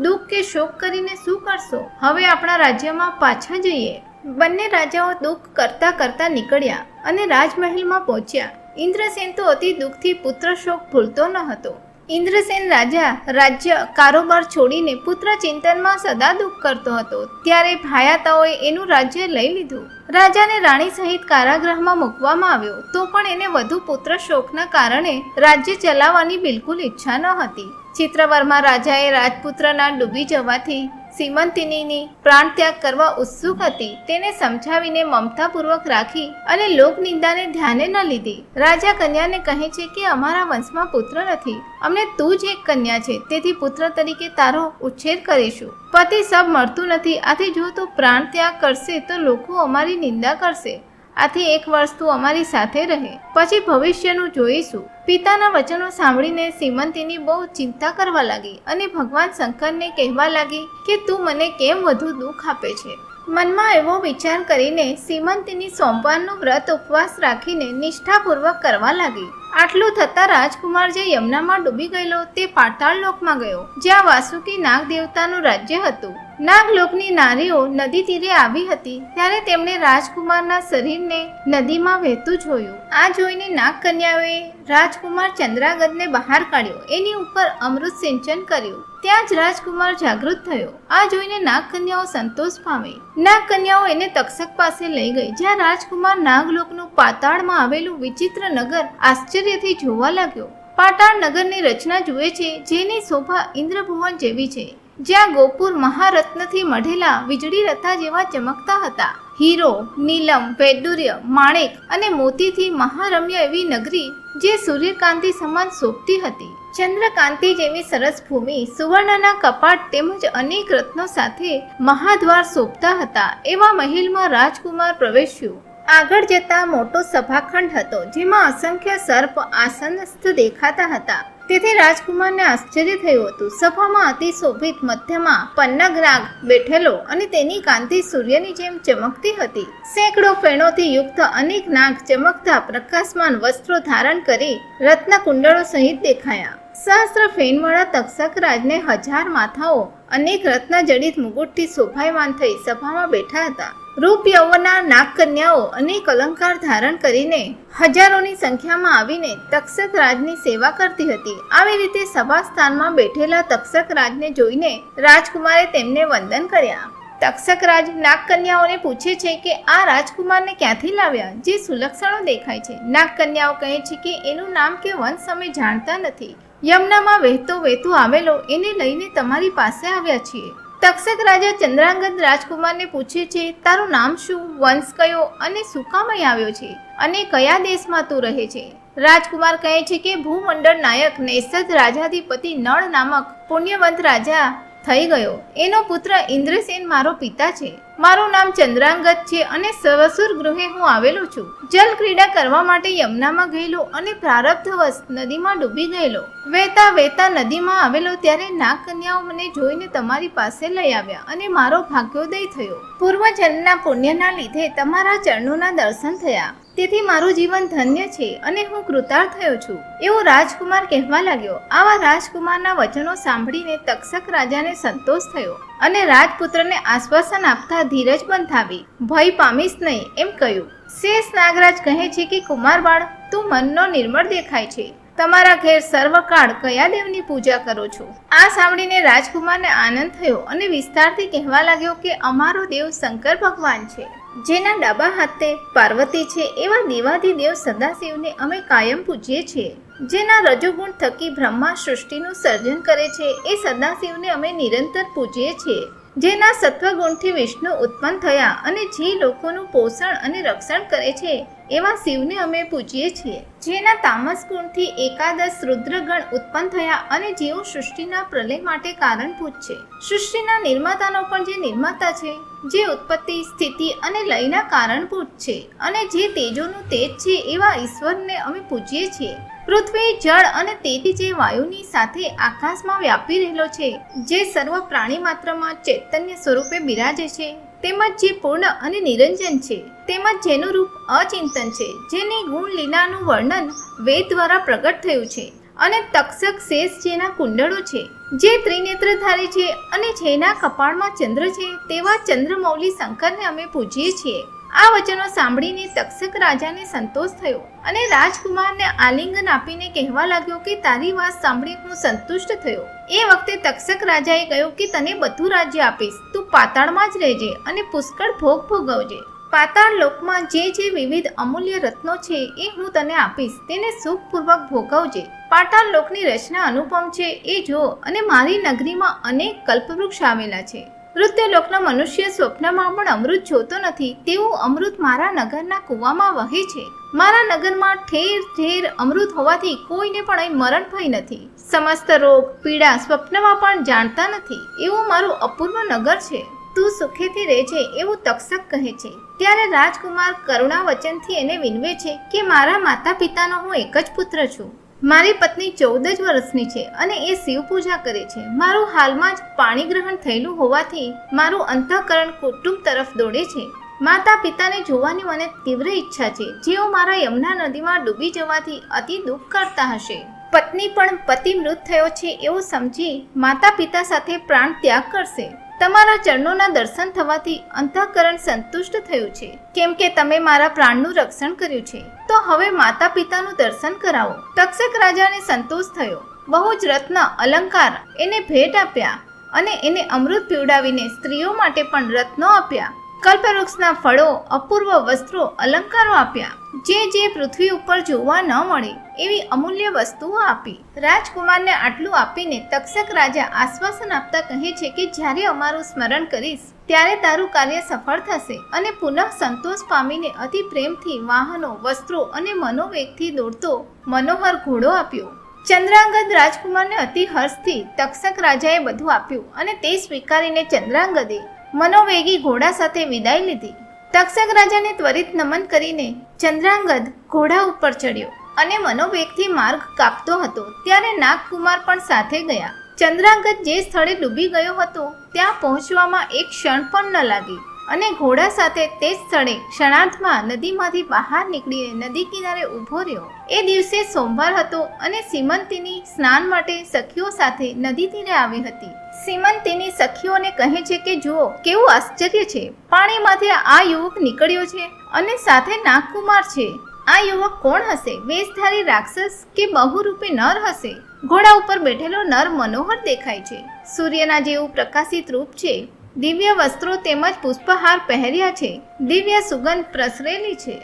દુઃખ કે શોક કરીને શું કરશો? હવે આપણા રાજ્યમાં પાછા જઈએ. બંને રાજાઓ દુઃખ કરતા કરતા નીકળ્યા અને રાજમહેલમાં પહોંચ્યા. ઇન્દ્રસેન તો અતિ દુઃખથી પુત્ર શોક ભૂલતો ન હતો. ઇન્દ્રસેન રાજા રાજ્ય કારોબાર છોડીને પુત્ર ચિંતનમાં સદા દુઃખ કરતો હતો. ત્યારે ભાયાતાઓએ એનું રાજ્ય લઈ લીધું. રાજાને રાણી સહિત કારાગૃહમાં મૂકવામાં આવ્યો તો પણ એને વધુ પુત્ર શોકના કારણે રાજ્ય ચલાવવાની બિલકુલ ઈચ્છા ન હતી. ચિત્રવર્મા રાજાએ રાજપુત્રના ડૂબી જવાથી સીમંતિનીની પ્રાણ ત્યાગ કરવા ઉત્સુક હતી. તેને સમજાવીને મમતાપૂર્વક રાખી અને લોકનિંદાને ધ્યાને ન લીધી. રાજા કન્યાને કહે છે કે અમારા વંશમાં પુત્ર નથી, અમને તું જ એક કન્યા છે, તેથી પુત્ર તરીકે તારો ઉછેર કરીશું. પતિ સબ મળતું નથી, આથી જો તું પ્રાણ ત્યાગ કરશે તો લોકો અમારી નિંદા કરશે. આથી 1 વર્ષ તું અમારી સાથે રહે, પછી ભવિષ્યનું જોઈશું. પિતાના વચનો સાંભળીને સીમંતિની બહુ ચિંતા કરવા લાગી અને ભગવાન શંકરને કહેવા લાગી કે તું મને કેમ વધુ દુઃખ આપે છે. મનમાં એવો વિચાર કરીને સીમંતિની સોમવારનું વ્રત ઉપવાસ રાખીને નિષ્ઠાપૂર્વક કરવા લાગી. આટલું થતાં રાજકુમાર જે યમુનામાં ડૂબી ગયેલો તે પાતાળ લોકમાં ગયો, જ્યાં વાસુકી નાગ દેવતાનું રાજ્ય હતું. નાગલોકની નારીઓ નદી તીરે આવી હતી ત્યારે તેમણે રાજકુમારના શરીરને નદીમાં વહેતું જોયું. આ જોઈને નાગકન્યાઓએ રાજકુમાર ચંદ્રાગદને બહાર કાઢ્યો, એની ઉપર અમૃત સિંચન કર્યું. ત્યાં જ રાજકુમાર જાગૃત થયો. આ જોઈને નાગકન્યાઓ સંતોષ પામી. નાગકન્યાઓ એને તક્ષક પાસે લઈ ગઈ, જ્યાં રાજકુમાર નાગલોકનું પાતાળમાં આવેલું વિચિત્ર નગર આશ્ચર્યથી જોવા લાગ્યો. પાતાળ નગરની રચના જુએ છે, જેની શોભા ઇન્દ્રભુવન જેવી છે, જ્યાં ગોપુર મહારત્નથી મઢેલા વીજળી રથા જેવા ચમકતા હતા. હીરો, નીલમ, વૈડૂર્ય, માણેક અને મોતીથી મહારમ્ય એવી નગરી જે સૂર્યકાંતિ સમાન શોભતી હતી. ચંદ્રકાંતિ જેવી સરસ ભૂમિ, સુવર્ણના કપાટ તેમજ અનેક રત્નો સાથે મહાદ્વાર શોભતા હતા. એવા મહેલમાં રાજકુમાર પ્રવેશ્યો. આગળ જતા મોટો સભાખંડ હતો, જેમાં અસંખ્ય સર્પ આસનસ્થ દેખાતા હતા. તેથી રાજકુમારને આશ્ચર્ય થયું હતું. સભામાં અતિ શોભિત મધ્યમાં પન્નગરાગ બેઠેલો અને તેની કાંતિ સૂર્યની જેમ ચમકતી હતી. સેંકડો ફેણોથી યુક્ત અનેક નાગ ચમકતા પ્રકાશમાન વસ્ત્રો ધારણ કરી રત્ન કુંડળો સહિત દેખાયા. સહસ્ત્ર ફેણવાળા તક્ષક રાજને 1000 માથાઓ અનેક રત્ન જડિત મુગુટથી શોભાયમાન થઈ સભામાં બેઠા હતા. રૂપ યૌવના નાગકન્યાઓ અનેક અલંકાર ધારણ કરીને હજારોની સંખ્યામાં આવીને તક્ષક રાજની સેવા કરતી હતી. આવી રીતે સભા સ્થાનમાં બેઠેલા તક્ષક રાજને જોઈને રાજકુમારે તેમને વંદન કર્યા. તક્ષક રાજ નાગકન્યાઓને પૂછે છે કે આ રાજકુમારને ક્યાંથી લાવ્યા, જે સુલક્ષણો દેખાય છે? નાગકન્યાઓ કહે છે કે એનું નામ કે વંશ અમે જાણતા નથી. યમુનામાં વહેતો આવેલો એને લઈને તમારી પાસે આવ્યા છીએ. તક્ષક રાજા ચંદ્રાંગદ રાજકુમારને પૂછે છે, તારું નામ શું, વંશ કયો અને શું કામ અહીં આવ્યો છે અને કયા દેશમાં તું રહે છે? રાજકુમાર કહે છે કે ભૂમંડળ નાયક નેસદ રાજાધિપતિ નળ નામક પુણ્યવંત રાજા થઈ ગયો. એનો પુત્ર ઇન્દ્રસેન મારો પિતા છે. મારું નામ ચંદ્રાંગદ છે અને સવસુર ગૃહે હું આવેલો છું. જલ ક્રીડા કરવા માટે યમુનામાં ગયેલો અને પ્રારબ્ધવશ નદીમાં ડૂબી ગયેલો. વહેતા નદીમાં આવેલો ત્યારે નાગકન્યાઓ મને જોઈને તમારી પાસે લઈ આવ્યા અને મારો ભાગ્યોદય થયો. પૂર્વજન્મના પુણ્યના લીધે તમારા ચરણોના દર્શન થયા, તેથી મારું જીવન ધન્ય છે અને હું કૃતાર્થ થયો છું, એવું રાજકુમાર કહેવા લાગ્યો. આવા રાજકુમારના વચનો સાંભળીને તક્ષક રાજાને સંતોષ થયો અને રાજપુત્રને આશ્વાસન આપતા ધીરજ બંધાવી. ભય પામીશ નહીં એમ કહ્યું. શેષ નાગરાજ કહે છે કે કુમાર બાળ, તું મનનો નિર્મળ દેખાય છે. તમારા ઘેર સર્વકાળ કયા દેવની પૂજા કરો છો? આ સાંભળીને રાજકુમારને આનંદ થયો અને વિસ્તારથી કહેવા લાગ્યો કે અમારો દેવ શંકર ભગવાન છે, જેના ડાબા હાથે પાર્વતી છે. એવા દેવાધિદેવ સદાશિવને અમે કાયમ પૂજીએ છીએ. જેના રજોગુણ થકી બ્રહ્મા સૃષ્ટિનું સર્જન કરે છે એ સદાશિવને અમે નિરંતર પૂજીએ છીએ. જેના સત્વગુણથી વિષ્ણુ ઉત્પન્ન થયા અને જે લોકોનું પોષણ અને રક્ષણ કરે છે એવા શિવને અમે પૂજીએ છીએ, જેના તામસ ગુણથી એકાદશ રુદ્રગણ ઉત્પન્ન થયા અને જેઓ સૃષ્ટિના પ્રલય માટે કારણભૂત છે. સૃષ્ટિના નિર્માતાનો પણ જે નિર્માતા છે, જે ઉત્પત્તિ, સ્થિતિ અને લયના કારણભૂત છે અને જે તેજોનું તેજ છે, એવા ઈશ્વરને અમે પૂજીએ છીએ. પૃથ્વી, જળ અને તેજ જે વાયુની સાથે આકાશમાં વ્યાપી રહેલો છે, જે સર્વ પ્રાણી માત્રમાં ચૈતન્ય સ્વરૂપે બિરાજે છે, તેમજ જે પૂર્ણ અને નિરંજન છે, તેમજ જેનું રૂપ અચિંતન છે, જેની ગુણ લીલાનું વર્ણન વેદ દ્વારા પ્રગટ થયું છે, અને તક્ષક શેષ જેના કુંડળો છે, જે ત્રિનેત્રધારી છે અને જેના કપાળમાં ચંદ્ર છે, તેવા ચંદ્રમૌલી શંકરને અમે પૂજીએ છીએ. આ વચનો સાંભળીને તક્ષક રાજાને સંતોષ થયો અને રાજકુમારને આલિંગન આપીને કહેવા લાગ્યો કે તારી વાત સાંભળી હું સંતુષ્ટ થયો. એ વખતે તક્ષક રાજાએ કહ્યું કે તને બધું રાજ્ય આપીશ, તું પાતાળમાં જ રહેજે અને પુષ્કળ ભોગ ભોગવજે. પાતાળ લોકમાં જે વિવિધ અમૂલ્ય રત્નો છે એ હું તને આપીશ, તેને સુખપૂર્વક ભોગવજે. પાતાળ લોકની રચના અનુપમ છે એ જો, અને મારી નગરીમાં અનેક કલ્પવૃક્ષ આવેલા છે. મૃત્યુલોકના મનુષ્ય સ્વપ્નમાં પણ અમૃત જોતો નથી, તેવું અમૃત મારા નગરના કૂવામાં વહે છે. મારા નગરમાં ઠેર ઠેર અમૃત હોવાથી કોઈને પણ અહીં મરણ ભય નથી. સમસ્ત રોગ પીડા સ્વપ્નમાં પણ જાણતા નથી, એવું મારું અપૂર્વ નગર છે. તું સુખેથી રહેજે એવું તક્ષક કહે છે. ત્યારે રાજકુમાર કરુણા વચનથી એને વિનવે છે કે મારા માતા પિતાનો હું એક જ પુત્ર છું. મારી પત્ની 14 જ વર્ષની છે અને એ શિવ પૂજા કરે છે. મારું હાલમાં જ પાણી ગ્રહણ થયેલું હોવાથી મારું અંતઃકરણ કુટુંબ તરફ દોડે છે. માતા પિતાને જોવાની મને તીવ્ર ઈચ્છા છે, જેઓ મારા યમુના નદીમાં ડૂબી જવાથી અતિ દુઃખ કરતા હશે. પત્ની પણ પતિ મૃત થયો છે એવું સમજી માતા પિતા સાથે પ્રાણ ત્યાગ કરશે. તમારા ચરણોના દર્શન થવાથી અંતઃકરણ સંતુષ્ટ થયું છે, કેમ કે તમે મારા પ્રાણનું રક્ષણ કર્યું છે. તો હવે માતા પિતાનું દર્શન કરાવો. તક્ષક રાજાને સંતોષ થયો. બહુ જ રત્ન અલંકાર એને ભેટ આપ્યા અને એને અમૃત પીવડાવીને સ્ત્રીઓ માટે પણ રત્નો આપ્યા. કલ્પવૃક્ષના ફળો, અપૂર્વ વસ્ત્રો, અલંકારો આપ્યા. જે પૃથ્વી ઉપર જોવા ન મળે એવી અમૂલ્ય વસ્તુઓ આપી. રાજકુમારને આટલું આપીને તક્ષક રાજા આશ્વાસન આપતા કહે છે કે જ્યારે અમારું સ્મરણ કરીશ ત્યારે તારું કાર્ય સફળ થશે, અને પુનઃ સંતોષ પામીને અતિ પ્રેમથી વાહનો, વસ્ત્રો અને મનોવેગથી દોડતો મનોહર ઘોડો આપ્યો. ચંદ્રાંગદ રાજકુમારને અતિ હર્ષથી તક્ષક રાજાએ બધું આપ્યું અને તે સ્વીકારીને ચંદ્રાંગદે મનોવેગી ઘોડા સાથે વિદાય લીધી. તક્ષક રાજાને ત્વરિત નમન કરીને ચંદ્રાંગદ ઘોડા ઉપર ચડ્યો અને મનોવેગથી માર્ગ કાપતો હતો. ત્યારે નાગકુમાર પણ સાથે ગયા. ચંદ્રાંગદ જે સ્થળે ડૂબી ગયો હતો ત્યાં પહોંચવામાં એક ક્ષણ પણ ન લાગી અને ઘોડા સાથે તે જ સ્થળે ક્ષણાર્ધમાં નદીમાંથી બહાર નીકળીને નદી કિનારે ઊભો રહ્યો. એ દિવસે સોમવાર હતો અને સીમંતીની સ્નાન માટે સખીઓ સાથે નદી તીરે આવી હતી. સીમંતીની સખીઓને કહે છે કે જુઓ કેવું આશ્ચર્ય છે, પાણીમાંથી આ યુવક નીકળ્યો છે અને સાથે નાગકુમાર છે. આ યુવક કોણ હશે? વેશધારી રાક્ષસ કે બહુરૂપી નર હશે? ઘોડા ઉપર બેઠેલો નર મનોહર દેખાય છે. સૂર્યના જેવું પ્રકાશિત રૂપ છે. દિવ્ય વસ્ત્રો તેમજ પુષ્પહાર પહેર્યા છે. દિવ્ય સુગંધ પ્રસરેલી છે.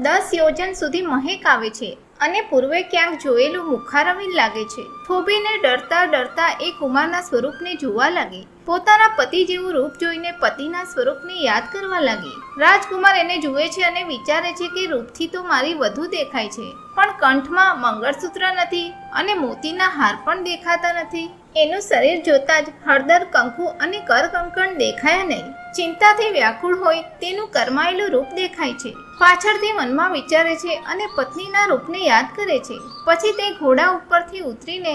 10 યોજન સુધી મહેક આવે છે અને પૂર્વે ક્યાંક જોયેલું મુખારવિંદ લાગે છે. થોભીને ડરતા ડરતા એ કુમારના સ્વરૂપને જોવા લાગી. પોતાના પતિ જેવું રૂપ જોઈને પતિના સ્વરૂપને યાદ કરવા લાગી. રાજકુમાર એને જુએ છે અને વિચારે છે કે રૂપથી તો મારી વધુ દેખાય છે, પણ કંઠમાં મંગળસૂત્ર નથી અને મોતીના હાર પણ દેખાતા નથી. એનું શરીર જોતા જ હળદર, કંકુ અને કરકંકણ દેખાયા નહીં. ચિંતાથી વ્યાકુળ હોય તેનું કરમાયેલું રૂપ દેખાય છે. પાછળથી મનમાં વિચારે છે અને પત્નીના રૂપને યાદ કરે છે. પછી તે ઘોડા ઉપરથી ઉતરીને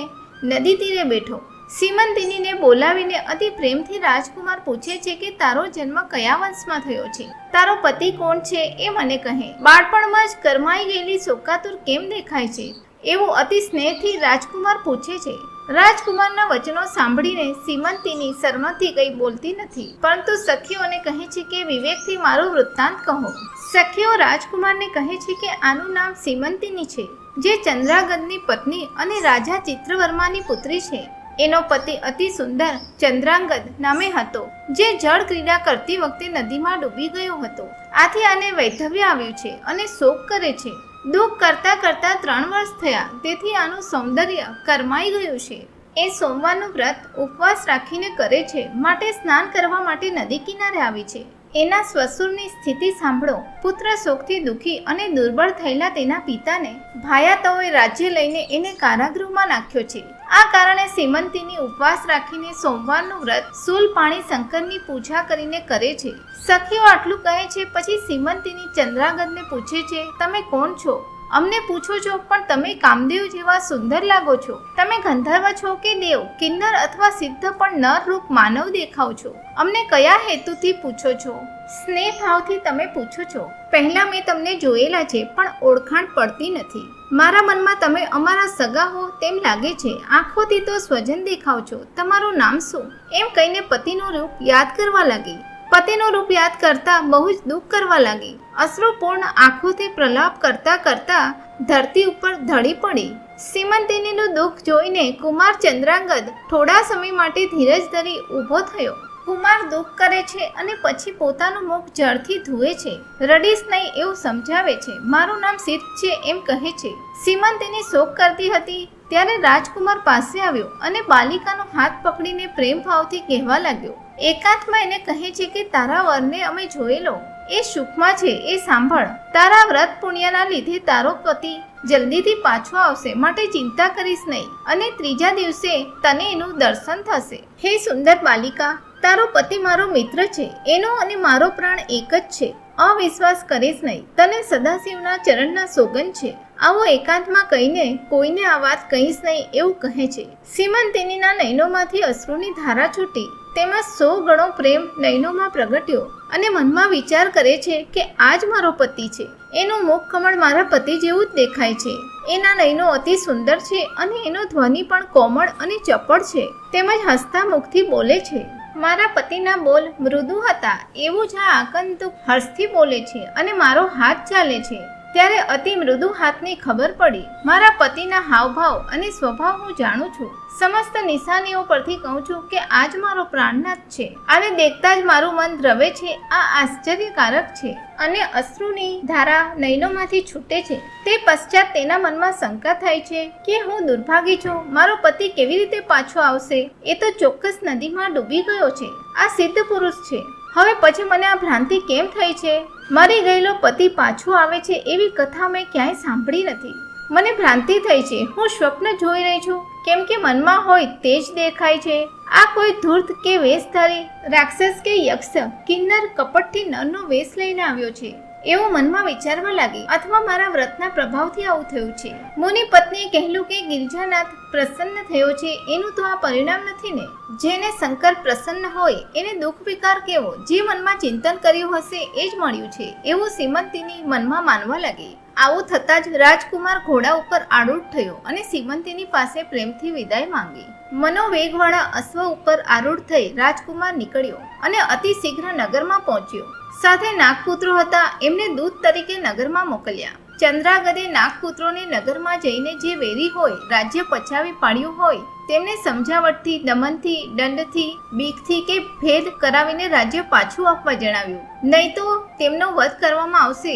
નદી તીરે બેઠો. સીમંતિનીને બોલાવીને અતિ પ્રેમથી રાજકુમાર પૂછે છે કે તારો જન્મ કયા વંશમાં થયો છે? તારો પતિ કોણ છે એ મને કહે. બાળપણમાં જ કરમાઈ ગયેલી શોકાતુર કેમ દેખાય છે? એવું અતિ સ્નેહથી રાજકુમાર પૂછે છે. રાજકુમારના વચનો સાંભળીને સીમંતીની શરમથી કંઈ બોલતી નથી, પરંતુ સખીઓને કહે છે કે વિવેકથી મારો વૃત્તાંત કહો. સખીઓ રાજકુમારને કહે છે કે આનું નામ સીમંતીની છે, જે ચંદ્રાંગદની પત્ની અને રાજા ચિત્રવર્માની પુત્રી છે. એનો પતિ અતિ સુંદર ચંદ્રાંગદ નામે હતો, જે જળ ક્રીડા કરતી વખતે નદીમાં ડૂબી ગયો હતો. આથી આને વૈધવ્ય આવ્યું છે અને શોક કરે છે. દુઃખ કરતા કરતા 3 વર્ષ થયા, તેથી આનું સૌંદર્ય કરમાઈ ગયું છે. એ સોમવારનું વ્રત ઉપવાસ રાખીને કરે છે, માટે સ્નાન કરવા માટે નદી કિનારે આવી છે. એના શ્વશુરની સ્થિતિ સાંભળો. પુત્ર શોકથી દુઃખી અને દુર્બળ થયેલા તેના પિતાને ભાયાતોએ રાજ્ય લઈને એને કારાગૃહમાં નાખ્યો છે. આ કારણે સીમંતીની ઉપવાસ રાખીને સોમવારનું વ્રત શૂલપાણી શંકરની પૂજા કરીને કરે છે. સખીઓ આટલું કહે છે. પછી સીમંતીની ચંદ્રાગદને પૂછે છે, તમે કોણ છો? અમને પૂછો છો, પણ તમે કામદેવ જેવા સુંદર લાગો છો. તમે ગંધર્વ છો કે દેવ, કિન્નર અથવા સિદ્ધ પણ નર રૂપ માનવ દેખાવ છો. અમને કયા હેતુથી પૂછો છો? સ્નેહ ભાવથી તમે પૂછો છો. પહેલા મેં તમને જોયેલા છે, પણ ઓળખાણ પડતી નથી. મારા મનમાં તમે અમારા સગા હો તેમ લાગે છે. આંખોથી તો સ્વજન દેખાવ છો. તમારું નામ શું? એમ કહીને પતિનું રૂપ યાદ કરવા લાગી. પતિનું રૂપ યાદ કરતા બહુ જ દુઃખ કરવા લાગી. અશ્રુપૂર્ણ આંખોથી પ્રલાપ કરતા કરતા ધરતી ઉપર ઢળી પડી. સીમંતિનીનું દુઃખ જોઈને કુમાર ચંદ્રાંગદ થોડા સમય માટે ધીરજ ધરી ઊભો થયો. કુમાર દુઃખ કરે છે અને પછી પોતાનું મુખ જળથી ધુએ છે. રડીશ નહીં એવું સમજાવે છે. મારું નામ સિદ્ધ છે એમ કહે છે. સીમંતિની શોક કરતી હતી ત્યારે રાજકુમાર પાસે આવ્યો અને બાલિકાનો હાથ પકડીને પ્રેમ ભાવથી કહેવા લાગ્યો. એકાંતમાં એને કહે છે કે તારા વરને અમે જોયેલો, એ સુખમાં છે, એ સાંભળ. તારા વ્રત પુણ્યના લીધે તારો પતિ જલ્દીથી પાછો આવશે, માટે ચિંતા કરીશ નહીં, અને ત્રીજા દિવસે તને એનું દર્શન થશે. હે સુંદર બાલિકા, તારો પતિ મારો મિત્ર છે. એનો અને મારો પ્રાણ એક જ છે. અવિશ્વાસ કરીશ નહીં. તને સદાશિવના ચરણના સોગંદ છે. આવો એકાંતમાં કહીને કોઈને આ વાત કહીશ નહીં એવું કહે છે. સીમંતિનીના નયનોમાંથી અશ્રુની ધારા છૂટી. તેમાં 100 ગણો પ્રેમ નયનોમાં પ્રગટ્યો અને મનમાં વિચાર કરે છે કે આ જ મારો પતિ છે. એનું મુખ કમળ મારા પતિ જેવું જ દેખાય છે. એના નયનો અતિ સુંદર છે અને એનો ધ્વનિ પણ કોમળ અને ચપળ છે. તેમજ હસતા મુખથી બોલે છે. મારા પતિના બોલ મૃદુ હતા એવું જ આ આગંતુક હર્ષથી બોલે છે અને મારો હાથ ચાલે છે ત્યારે અતિ મૃદુ હાથની ખબર પડી. મારા પતિના હાવભાવ અને સ્વભાવ હું જાણું છું. સમસ્ત નિશાનીઓ પરથી કહું છું કે આજ મારો પ્રાણનાથ છે. આને દેખતા જ મારું મન દ્રવે છે. આ આશ્ચર્યકારક છે. અને અશ્રુની ધારા નયનોમાંથી છૂટે છે. તે પશ્ચાત તેના મનમાં શંકા થાય છે કે હું દુર્ભાગી છું. મારો પતિ કેવી રીતે પાછો આવશે? એ તો ચોક્કસ નદીમાં ડૂબી ગયો છે. આ સિદ્ધ પુરુષ છે. હવે પછી મને આ ભ્રાંતિ કેમ થઈ છે? મરી ગયેલો પતિ પાછો આવે છે એવી કથા મેં ક્યાંય સાંભળી નથી. મને ભ્રાંતિ થઈ છે. હું સ્વપ્ન જોઈ રહી છું. કેમ કે મનમાં હોય તે જ દેખાય છે. આ કોઈ ધૂર્ત કે વેશધારી રાક્ષસ કે યક્ષ કિન્નર કપટથી નરનો વેશ લઈને આવ્યો છે એવું મનમાં વિચારવા લાગી. અથવા મારા વ્રતના પ્રભાવથી આવું થયું છે. મુનિ પત્નીએ કહેલું કે ગિરિજાનાથ પ્રસન્ન થયો છે એનું તો આ પરિણામ નથી ને. જેને શંકર પ્રસન્ન હોય એને દુઃખ વિકાર કેવો? જે મનમાં ચિંતન કર્યું હશે એ જ મળ્યું છે એવું સીમંતીની મનમાં માનવા લાગી. આવું થતાં જ રાજકુમાર ઘોડા ઉપર આરૂઢ થયો અને સીમંતીની પાસે પ્રેમથી વિદાય માંગી. મનોવેગવાળા અશ્વ ઉપર આરૂઢ થઈ રાજકુમાર નીકળ્યો અને અતિ શીઘ્ર નગરમાં પહોંચ્યો. સાથે નાગપુત્રો હતા. એમને દૂત તરીકે નગરમાં મોકલ્યા. ચંદ્રાગદે નાગપુત્રોને નગરમાં જઈને જે વેરી હોય રાજ્ય પચાવી પાડ્યું હોય તેમને સમજાવટથી, દમનથી, દંડથી, બીકથી કે ભેદ કરાવીને રાજ્ય પાછું આપવા જણાવ્યું. નહીં તો તેમનો વધ કરવામાં આવશે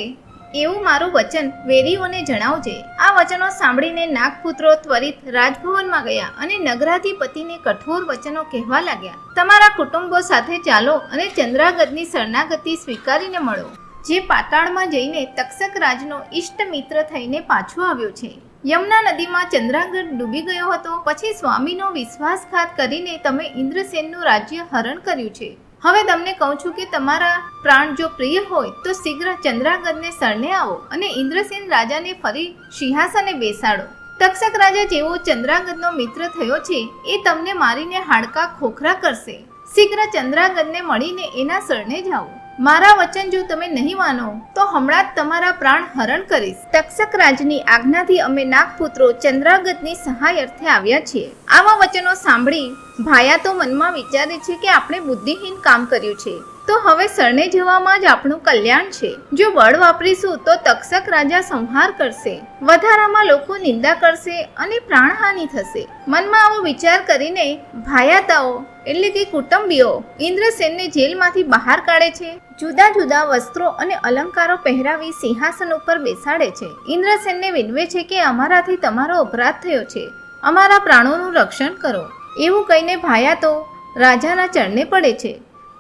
એવું મારું વચન વેરીઓને જણાવજે. આ વચનો સાંભળીને નાગપુત્રો ત્વરિત રાજભવનમાં ગયા અને નગરાધિપતિને કઠોર વચનો કહેવા લાગ્યા. તમારા કુટુંબો સાથે ચાલો અને ચંદ્રાગદની શરણાગતિ સ્વીકારીને મળો, જે પાતાળમાં જઈને તક્ષક રાજનો ઇષ્ટ મિત્ર થઈને પાછો આવ્યો છે. યમુના નદીમાં ચંદ્રાગદ ડૂબી ગયો હતો. પછી સ્વામીનો વિશ્વાસઘાત કરીને તમે ઇન્દ્રસેનનું રાજ્ય હરણ કર્યું છે. હવે તમને કહું છું કે તમારા પ્રાણ જો પ્રિય હોય તો શીઘ્ર ચંદ્રાગદને શરણે આવો અને ઇન્દ્રસેન રાજાને ફરી સિંહાસને બેસાડો. તક્ષક રાજા જેવો ચંદ્રાગદનો મિત્ર થયો છે એ તમને મારીને હાડકા ખોખરા કરશે. શીઘ્ર ચંદ્રાગદને મળીને એના શરણે જાઓ. મારા વચન જો તમે નહીં માનો તો હમણાં જ તમારા પ્રાણ હરણ કરીશ. તક્ષક રાજની આજ્ઞાથી અમે નાગપુત્રો ચંદ્રાગદની સહાય અર્થે આવ્યા છીએ. આવા વચનો સાંભળી ભાયા તો મનમાં વિચારે છે કે આપણે બુદ્ધિહીન કામ કર્યું છે, તો હવે શરણે જવામાં જ આપણું કલ્યાણ છે. જો બળ વાપરીશું તો તક્ષક રાજા સંહાર કરશે, વધારામાં લોકો નિંદા કરશે અને પ્રાણહાનિ થશે. મનમાં આવો વિચાર કરીને ભાયાતાઓ એટલે કે કુટુંબીઓ ઇન્દ્રસેનને જેલમાંથી બહાર કાઢે છે. જુદા જુદા વસ્ત્રો અને અલંકારો પહેરાવી સિંહાસન ઉપર બેસાડે છે. ઇન્દ્રસેનને વિનવે છે કે અમારાથી તમારો અપરાધ થયો છે, અમારા પ્રાણોનું રક્ષણ કરો. એવું કહીને ભાયા તો રાજાના ચરણે પડે છે.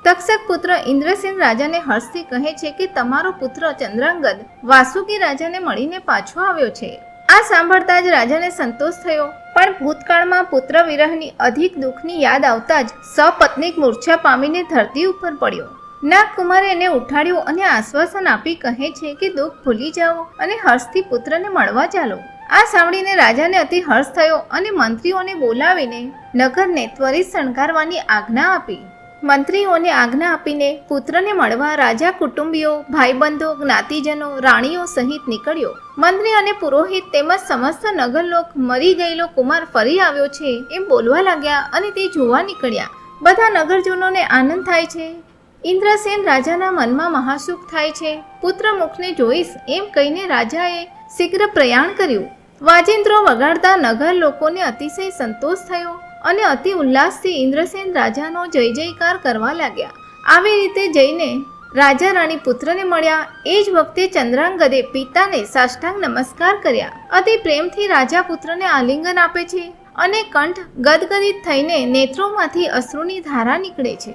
તક્ષક પુત્ર ઇન્દ્રસેન રાજાને હર્ષથી કહે છે કે તમારો પુત્ર ચંદ્રાંગદ વાસુકી રાજાને મળીને પાછો આવ્યો છે. આ સાંભળતા જ રાજાને સંતોષ થયો, પણ ભૂતકાળમાં પુત્ર વિરહની અધિક દુઃખની યાદ આવતા જ સપત્નીક મૂર્છા પામીને ધરતી ઉપર પડ્યો. નાગકુમારે એને ઉઠાડ્યો અને આશ્વાસન આપી કહે છે કે દુઃખ ભૂલી જાઓ અને હર્ષથી પુત્રને મળવા ચાલો. આ સાંભળીને રાજાને અતિ હર્ષ થયો અને મંત્રીઓને બોલાવીને નગરને ત્વરિત શણગારવાની આજ્ઞા આપી. મંત્રીઓને આજ્ઞા આપીને પુત્રને મળવા રાજા કુટુંબીઓ, ભાઈબંધો, જ્ઞાતિજનો, રાણીઓ સહિત નીકળ્યો. મંત્રી અને પુરોહિત તેમજ સમસ્ત નગરલોક મરી ગયેલો કુમાર ફરી આવ્યો છે એમ બોલવા લાગ્યા અને તે જોવા નીકળ્યા. બધા નગરજનોને આનંદ થાય છે. ઇન્દ્રસેન રાજાના મનમાં મહાસુખ થાય છે. પુત્ર મુખને જોઈશ એમ કહીને રાજાએ શીઘ્ર પ્રયાણ કર્યું. વાજિંત્રો વગાડતા નગર લોકોને અતિશય સંતોષ થયો અને અતિ ઉલ્લાસથી ઇન્દ્રસેન રાજાનો જય જયકાર કરવા લાગ્યા. આવી રીતે જઈને રાજા રાણી પુત્રને મળ્યા. એ જ વખતે ચંદ્રાંગદે પિતાને સાષ્ટાંગ નમસ્કાર કર્યા. અતિ પ્રેમથી રાજા પુત્રને આલિંગન આપે છે અને કંઠ ગદગદિત થઈને નેત્રોમાંથી અશ્રુની ધારા નીકળે છે.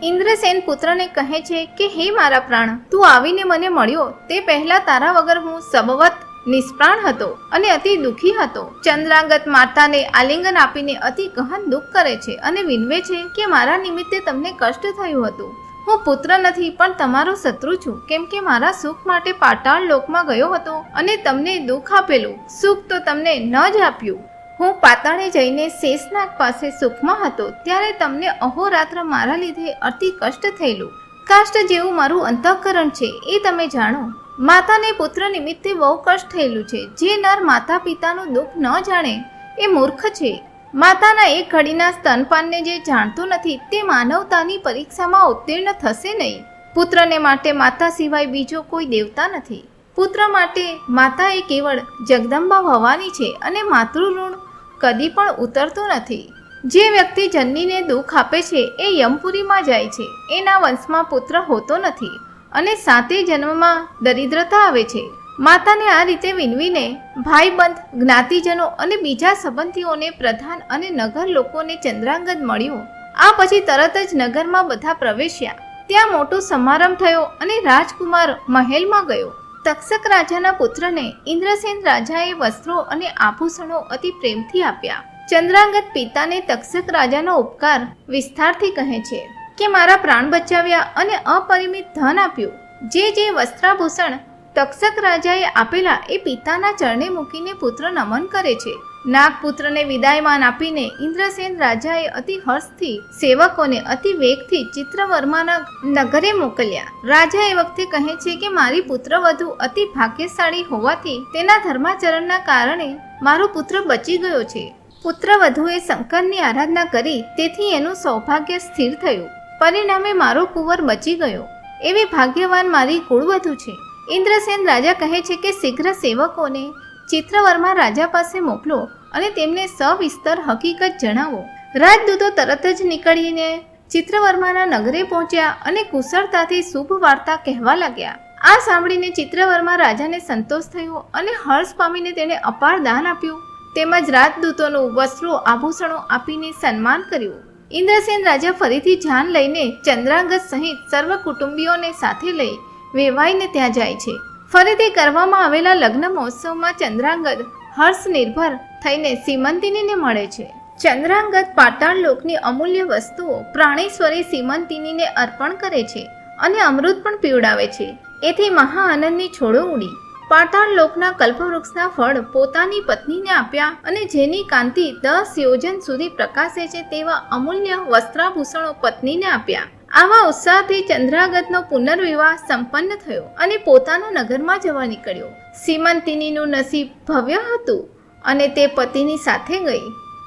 ઇન્દ્રસેન પુત્રને કહે છે કે હે મારા પ્રાણ, તું આવીને મને મળ્યો તે પહેલા તારા વગર હું સબવત નિષ્પ્રાણ હતો અને અતિ દુઃખી હતો. ચંદ્રાંગત માતાને આલિંગન આપીને અતિ ગહન દુઃખ કરે છે અને વિનવે છે કે મારા નિમિત્તે તમને કષ્ટ થયું હતું. હું પુત્ર નથી પણ તમારો શત્રુ છું, કેમ કે મારા સુખ માટે પાતાળ લોકમાં ગયો હતો અને તમને દુઃખ આપેલું સુખ તો તમને ન જ આપ્યું. હું પાતાળે જઈને શેષનાગ પાસે સુખમાં હતો ત્યારે તમને અહોરાત્ર મારા લીધે અતિ કષ્ટ થયેલું. કાષ્ટ જેવું મારું અંતઃકરણ છે એ તમે જાણો. માતાને પુત્ર નિમિત્તે બહુ કષ્ટ થયેલું છે. જે નર માતા પિતાનું દુઃખ ન જાણે એ મૂર્ખ છે. માતાના એક ઘડીના સ્તનપાનને જે જાણતો નથી તે માનવતાની પરીક્ષામાં ઉત્તીર્ણ થશે નહીં. પુત્રને માટે માતા સિવાય બીજો કોઈ દેવતા નથી. પુત્ર માટે માતા એ કેવળ જગદંબા ભવાની છે અને માતૃ ઋણ કદી પણ ઉતરતું નથી. જે વ્યક્તિ જનનીને દુઃખ આપે છે એ યમપુરીમાં જાય છે. એના વંશમાં પુત્ર હોતો નથી અને સાતે જન્મમાં દરિદ્રતા આવે છે. માતાને આ રીતે વિનવીને ભાઈબંધ, જ્ઞાતિજનો અને બીજા સંબંધીઓને પ્રધાન અને નગર લોકોને ચંદ્રાંગદ મળ્યો. આ પછી તરત જ નગરમાં બધા પ્રવેશ્યા. ત્યાં મોટો સમારંભ થયો અને રાજકુમાર મહેલમાં ગયો. તક્ષક રાજાના પુત્રને ઇન્દ્રસેન રાજાએ વસ્ત્રો અને આભૂષણો અતિ પ્રેમથી આપ્યા. ચંદ્રાંગદ પિતાને તક્ષક રાજાનો ઉપકાર વિસ્તારથી કહે છે કે મારા પ્રાણ બચાવ્યા અને અપરિમિત ધન આપ્યું. જે વસ્ત્રાભૂષણ તક્ષક રાજાએ આપેલા એ પિતાના ચરણે મૂકીને પુત્ર નમન કરે છે. નાગપુત્રને વિદાયમાન આપીને ઇન્દ્રસેન રાજાએ અતિ હર્ષથી સેવકોને અતિ વેગથી ચિત્રવર્માના નગરે મોકલ્યા. રાજા એ વખતે કહે છે કે મારી પુત્રવધુ અતિ ભાગ્યશાળી હોવાથી તેના ધર્માચરણના કારણે મારો પુત્ર બચી ગયો છે. પુત્રવધુએ શંકરની આરાધના કરી તેથી એનું સૌભાગ્ય સ્થિર થયું. પરિણામે મારો કુંવર બચી ગયો. એવી ભાગ્યવાન મારી કુળવધુ છે. ઇન્દ્રસેન રાજા કહે છે કે શીઘ્ર સેવકોને ચિત્રવર્મા રાજા પાસે મોકલો અને તેમને સવિસ્તર હકીકત જણાવો. રાજદૂતો તરત જ નીકળીને ચિત્રવર્માના નગરે પહોંચ્યા અને કુશળતાથી શુભ વાર્તા કહેવા લાગ્યા. આ સાંભળીને ચિત્રવર્મા રાજાને સંતોષ થયો અને હર્ષ પામીને તેણે અપાર દાન આપ્યું. તેમજ રાજદૂતોનું વસ્ત્રો આભૂષણો આપીને સન્માન કર્યું. ઇન્દ્રસેન રાજા ફરીથી જાન લઈને ચંદ્રાંગદ સહિત સર્વ કુટુંબીઓને સાથે લઈ વેવાઈને ત્યાં જાય છે. ફરીથી કરવામાં આવેલા લગ્ન મહોત્સવમાં ચંદ્રાંગદ હર્ષ નિર્ભર થઈને સીમંતિનીને મળે છે. ચંદ્રાંગદ પાતાળ લોકની અમૂલ્ય વસ્તુઓ પ્રાણેશ્વરી સીમંતિનીને અર્પણ કરે છે અને અમૃત પણ પીવડાવે છે. એથી મહા આનંદની છોડો ઉડી. પાતાળ લોકના કલ્પવૃક્ષના ફળ પોતાની પત્નીને આપ્યા અને જેની કાંતિ 10 યોજન સુધી પ્રકાશે છે તેવા અમૂલ્ય વસ્ત્રાભૂષણો પત્નીને આપ્યા. આવા ઉત્સાહથી ચંદ્રાંગદનો પુનર્વિવાહ સંપન્ન થયો અને પોતાના નગરમાં જવા નીકળ્યો. સીમંતિનીનું નસીબ ભવ્ય હતું અને તે પતિની સાથે ગઈ.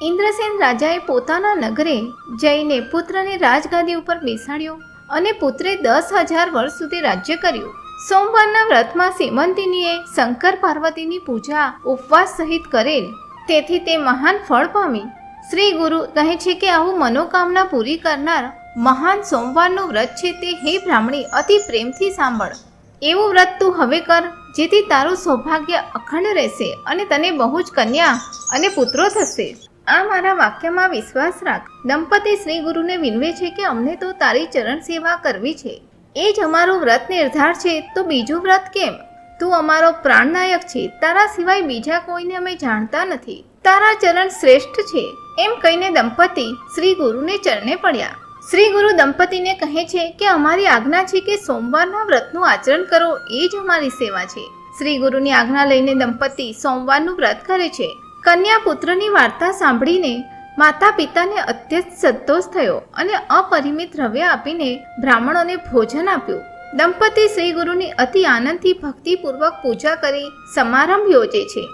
ઇન્દ્રસેન રાજાએ પોતાના નગરે જઈને પુત્રને રાજગાદી ઉપર બેસાડ્યો અને પુત્રે 10,000 વર્ષ સુધી રાજ્ય કર્યું. સોમવારના વ્રતમાં સીમંતિનીએ શંકર પાર્વતીની પૂજા ઉપવાસ સહિત કરેલ, તેથી તે મહાન ફળ પામી. શ્રી ગુરુ કહે છે કે આવું મનોકામના પૂરી કરનાર મહાન સોમવારનું વ્રત છે તે હે બ્રાહ્મણી અતિ પ્રેમથી સાંભળ. એવું વ્રત તું હવે કર જેથી તારું સૌભાગ્ય અખંડ રહેશે અને તને બહુ જ કન્યા અને પુત્રો થશે. આ મારા વાક્યમાં વિશ્વાસ રાખ. દંપતી શ્રી ગુરુને વિનવે છે કે અમને તો તારી ચરણ સેવા કરવી છે. એ જ અમારો વ્રત નિર્ધાર છે, તો બીજું વ્રત કેમ? તું અમારો પ્રાણનાયક છે. તારા સિવાય બીજા કોઈને અમે જાણતા નથી. તારા ચરણ શ્રેષ્ઠ છે. એમ કહીને દંપતી શ્રી ગુરુને ચરણે પડ્યા. શ્રી ગુરુ દંપતીને કહે છે કે અમારી આજ્ઞા છે કે સોમવારના વ્રતનું આચરણ કરો, એ જ અમારી સેવા છે. શ્રી ગુરુની આજ્ઞા લઈને દંપતી સોમવારનું વ્રત કરે છે. કન્યા પુત્રની વાર્તા સાંભળીને માતા પિતાને અત્યંત સંતોષ થયો અને અપરિમિત દ્રવ્ય આપીને બ્રાહ્મણોને ભોજન આપ્યું. દંપતી શ્રી ગુરુની અતિ આનંદથી ભક્તિપૂર્વક પૂજા કરી સમારંભ યોજે છે.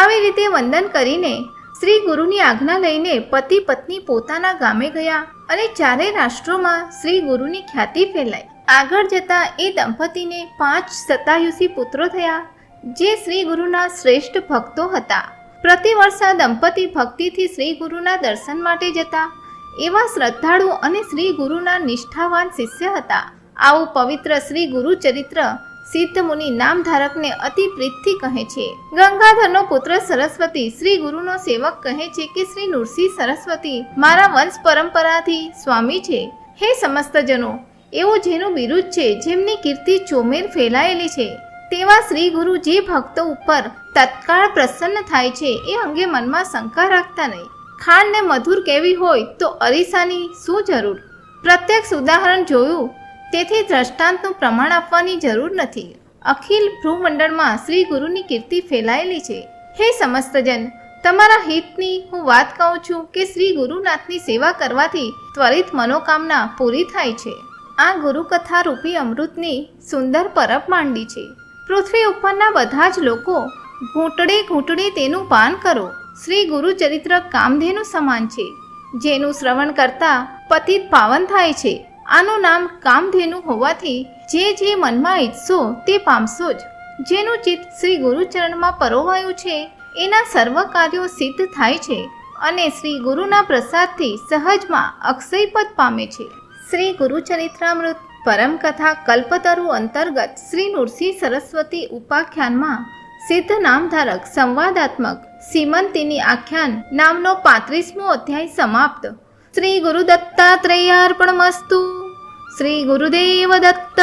આવી રીતે વંદન કરીને શ્રી ગુરુની આજ્ઞા લઈને પતિ પત્ની પોતાના ગામે ગયા અને ચારે રાષ્ટ્રોમાં શ્રી ગુરુની ખ્યાતિ ફેલાઈ. આગળ જતા એ દંપતીને 5 શતાયુષી પુત્રો થયા, જે શ્રી ગુરુના શ્રેષ્ઠ ભક્તો હતા. પ્રતિવર્ષ આ દંપતી ભક્તિથી શ્રી ગુરુના દર્શન માટે જતા એવા શ્રદ્ધાળુ અને શ્રી ગુરુના નિષ્ઠાવાન શિષ્ય હતા. આવું પવિત્ર શ્રી ગુરુ ચરિત્ર સિદ્ધ મુનિ નામધારકને અતિ પ્રીતથી કહે છે. ગંગાધરનો પુત્ર સરસ્વતી શ્રી ગુરુનો સેવક કહે છે કે શ્રી નૃસિંહ સરસ્વતી મારા વંશ પરંપરાથી સ્વામી છે. હે સમસ્ત જનો, એવું જેનું બિરુદ છે, જેમની કીર્તિ ચોમેર ફેલાયેલી છે, તેવા શ્રી ગુરુ જે ભક્તો ઉપર તત્કાળ પ્રસન્ન થાય છે, એ અંગે મનમાં શંકા રાખતા નહીં. ખાંડને મધુર કેવી હોય તો અરીસાની શું જરૂર? પ્રત્યક્ષ ઉદાહરણ જોયું, તેથી દ્રષ્ટાંતનું પ્રમાણ આપવાની જરૂર નથી. અખિલ ભ્રૂમંડળમાં શ્રી ગુરુની કીર્તિ ફેલાયેલી છે. હે સમસ્તજન, તમારા હિતની હું વાત કહું છું કે શ્રી ગુરુનાથની સેવા કરવાથી ત્વરિત મનોકામના પૂરી થાય છે. આ ગુરુકથા રૂપી અમૃતની સુંદર પરબ માંડી છે. પૃથ્વી ઉપરના બધા જ લોકો ઘૂંટડે ઘૂંટડે તેનું પાન કરો. શ્રી ગુરુ ચરિત્ર કામધેનુ સમાન છે, જેનું શ્રવણ કરતા પતિત પાવન થાય છે. આનું નામ કામધેનુ હોવાથી જે મનમાં ઈચ્છો તે પામશો જ. જેનું ચિત્ત શ્રી ગુરુચરણમાં પરોવાયું છે, એના સર્વ કાર્યો સિદ્ધ થાય છે અને શ્રી ગુરુના પ્રસાદથી સહજમાં અક્ષયપદ પામે છે. શ્રી ગુરુચરિત્રામૃત પરમકથા કલ્પતરુ અંતર્ગત શ્રી નૃસિંહ સરસ્વતી ઉપાખ્યાનમાં સિદ્ધ નામધારક સંવાદાત્મક સીમંતિની આખ્યાન નામનો 35મો અધ્યાય સમાપ્ત. શ્રી ગુરુદત્તાત્રેયાર્પણમસ્તુ. શ્રી ગુરુદેવ દત્ત.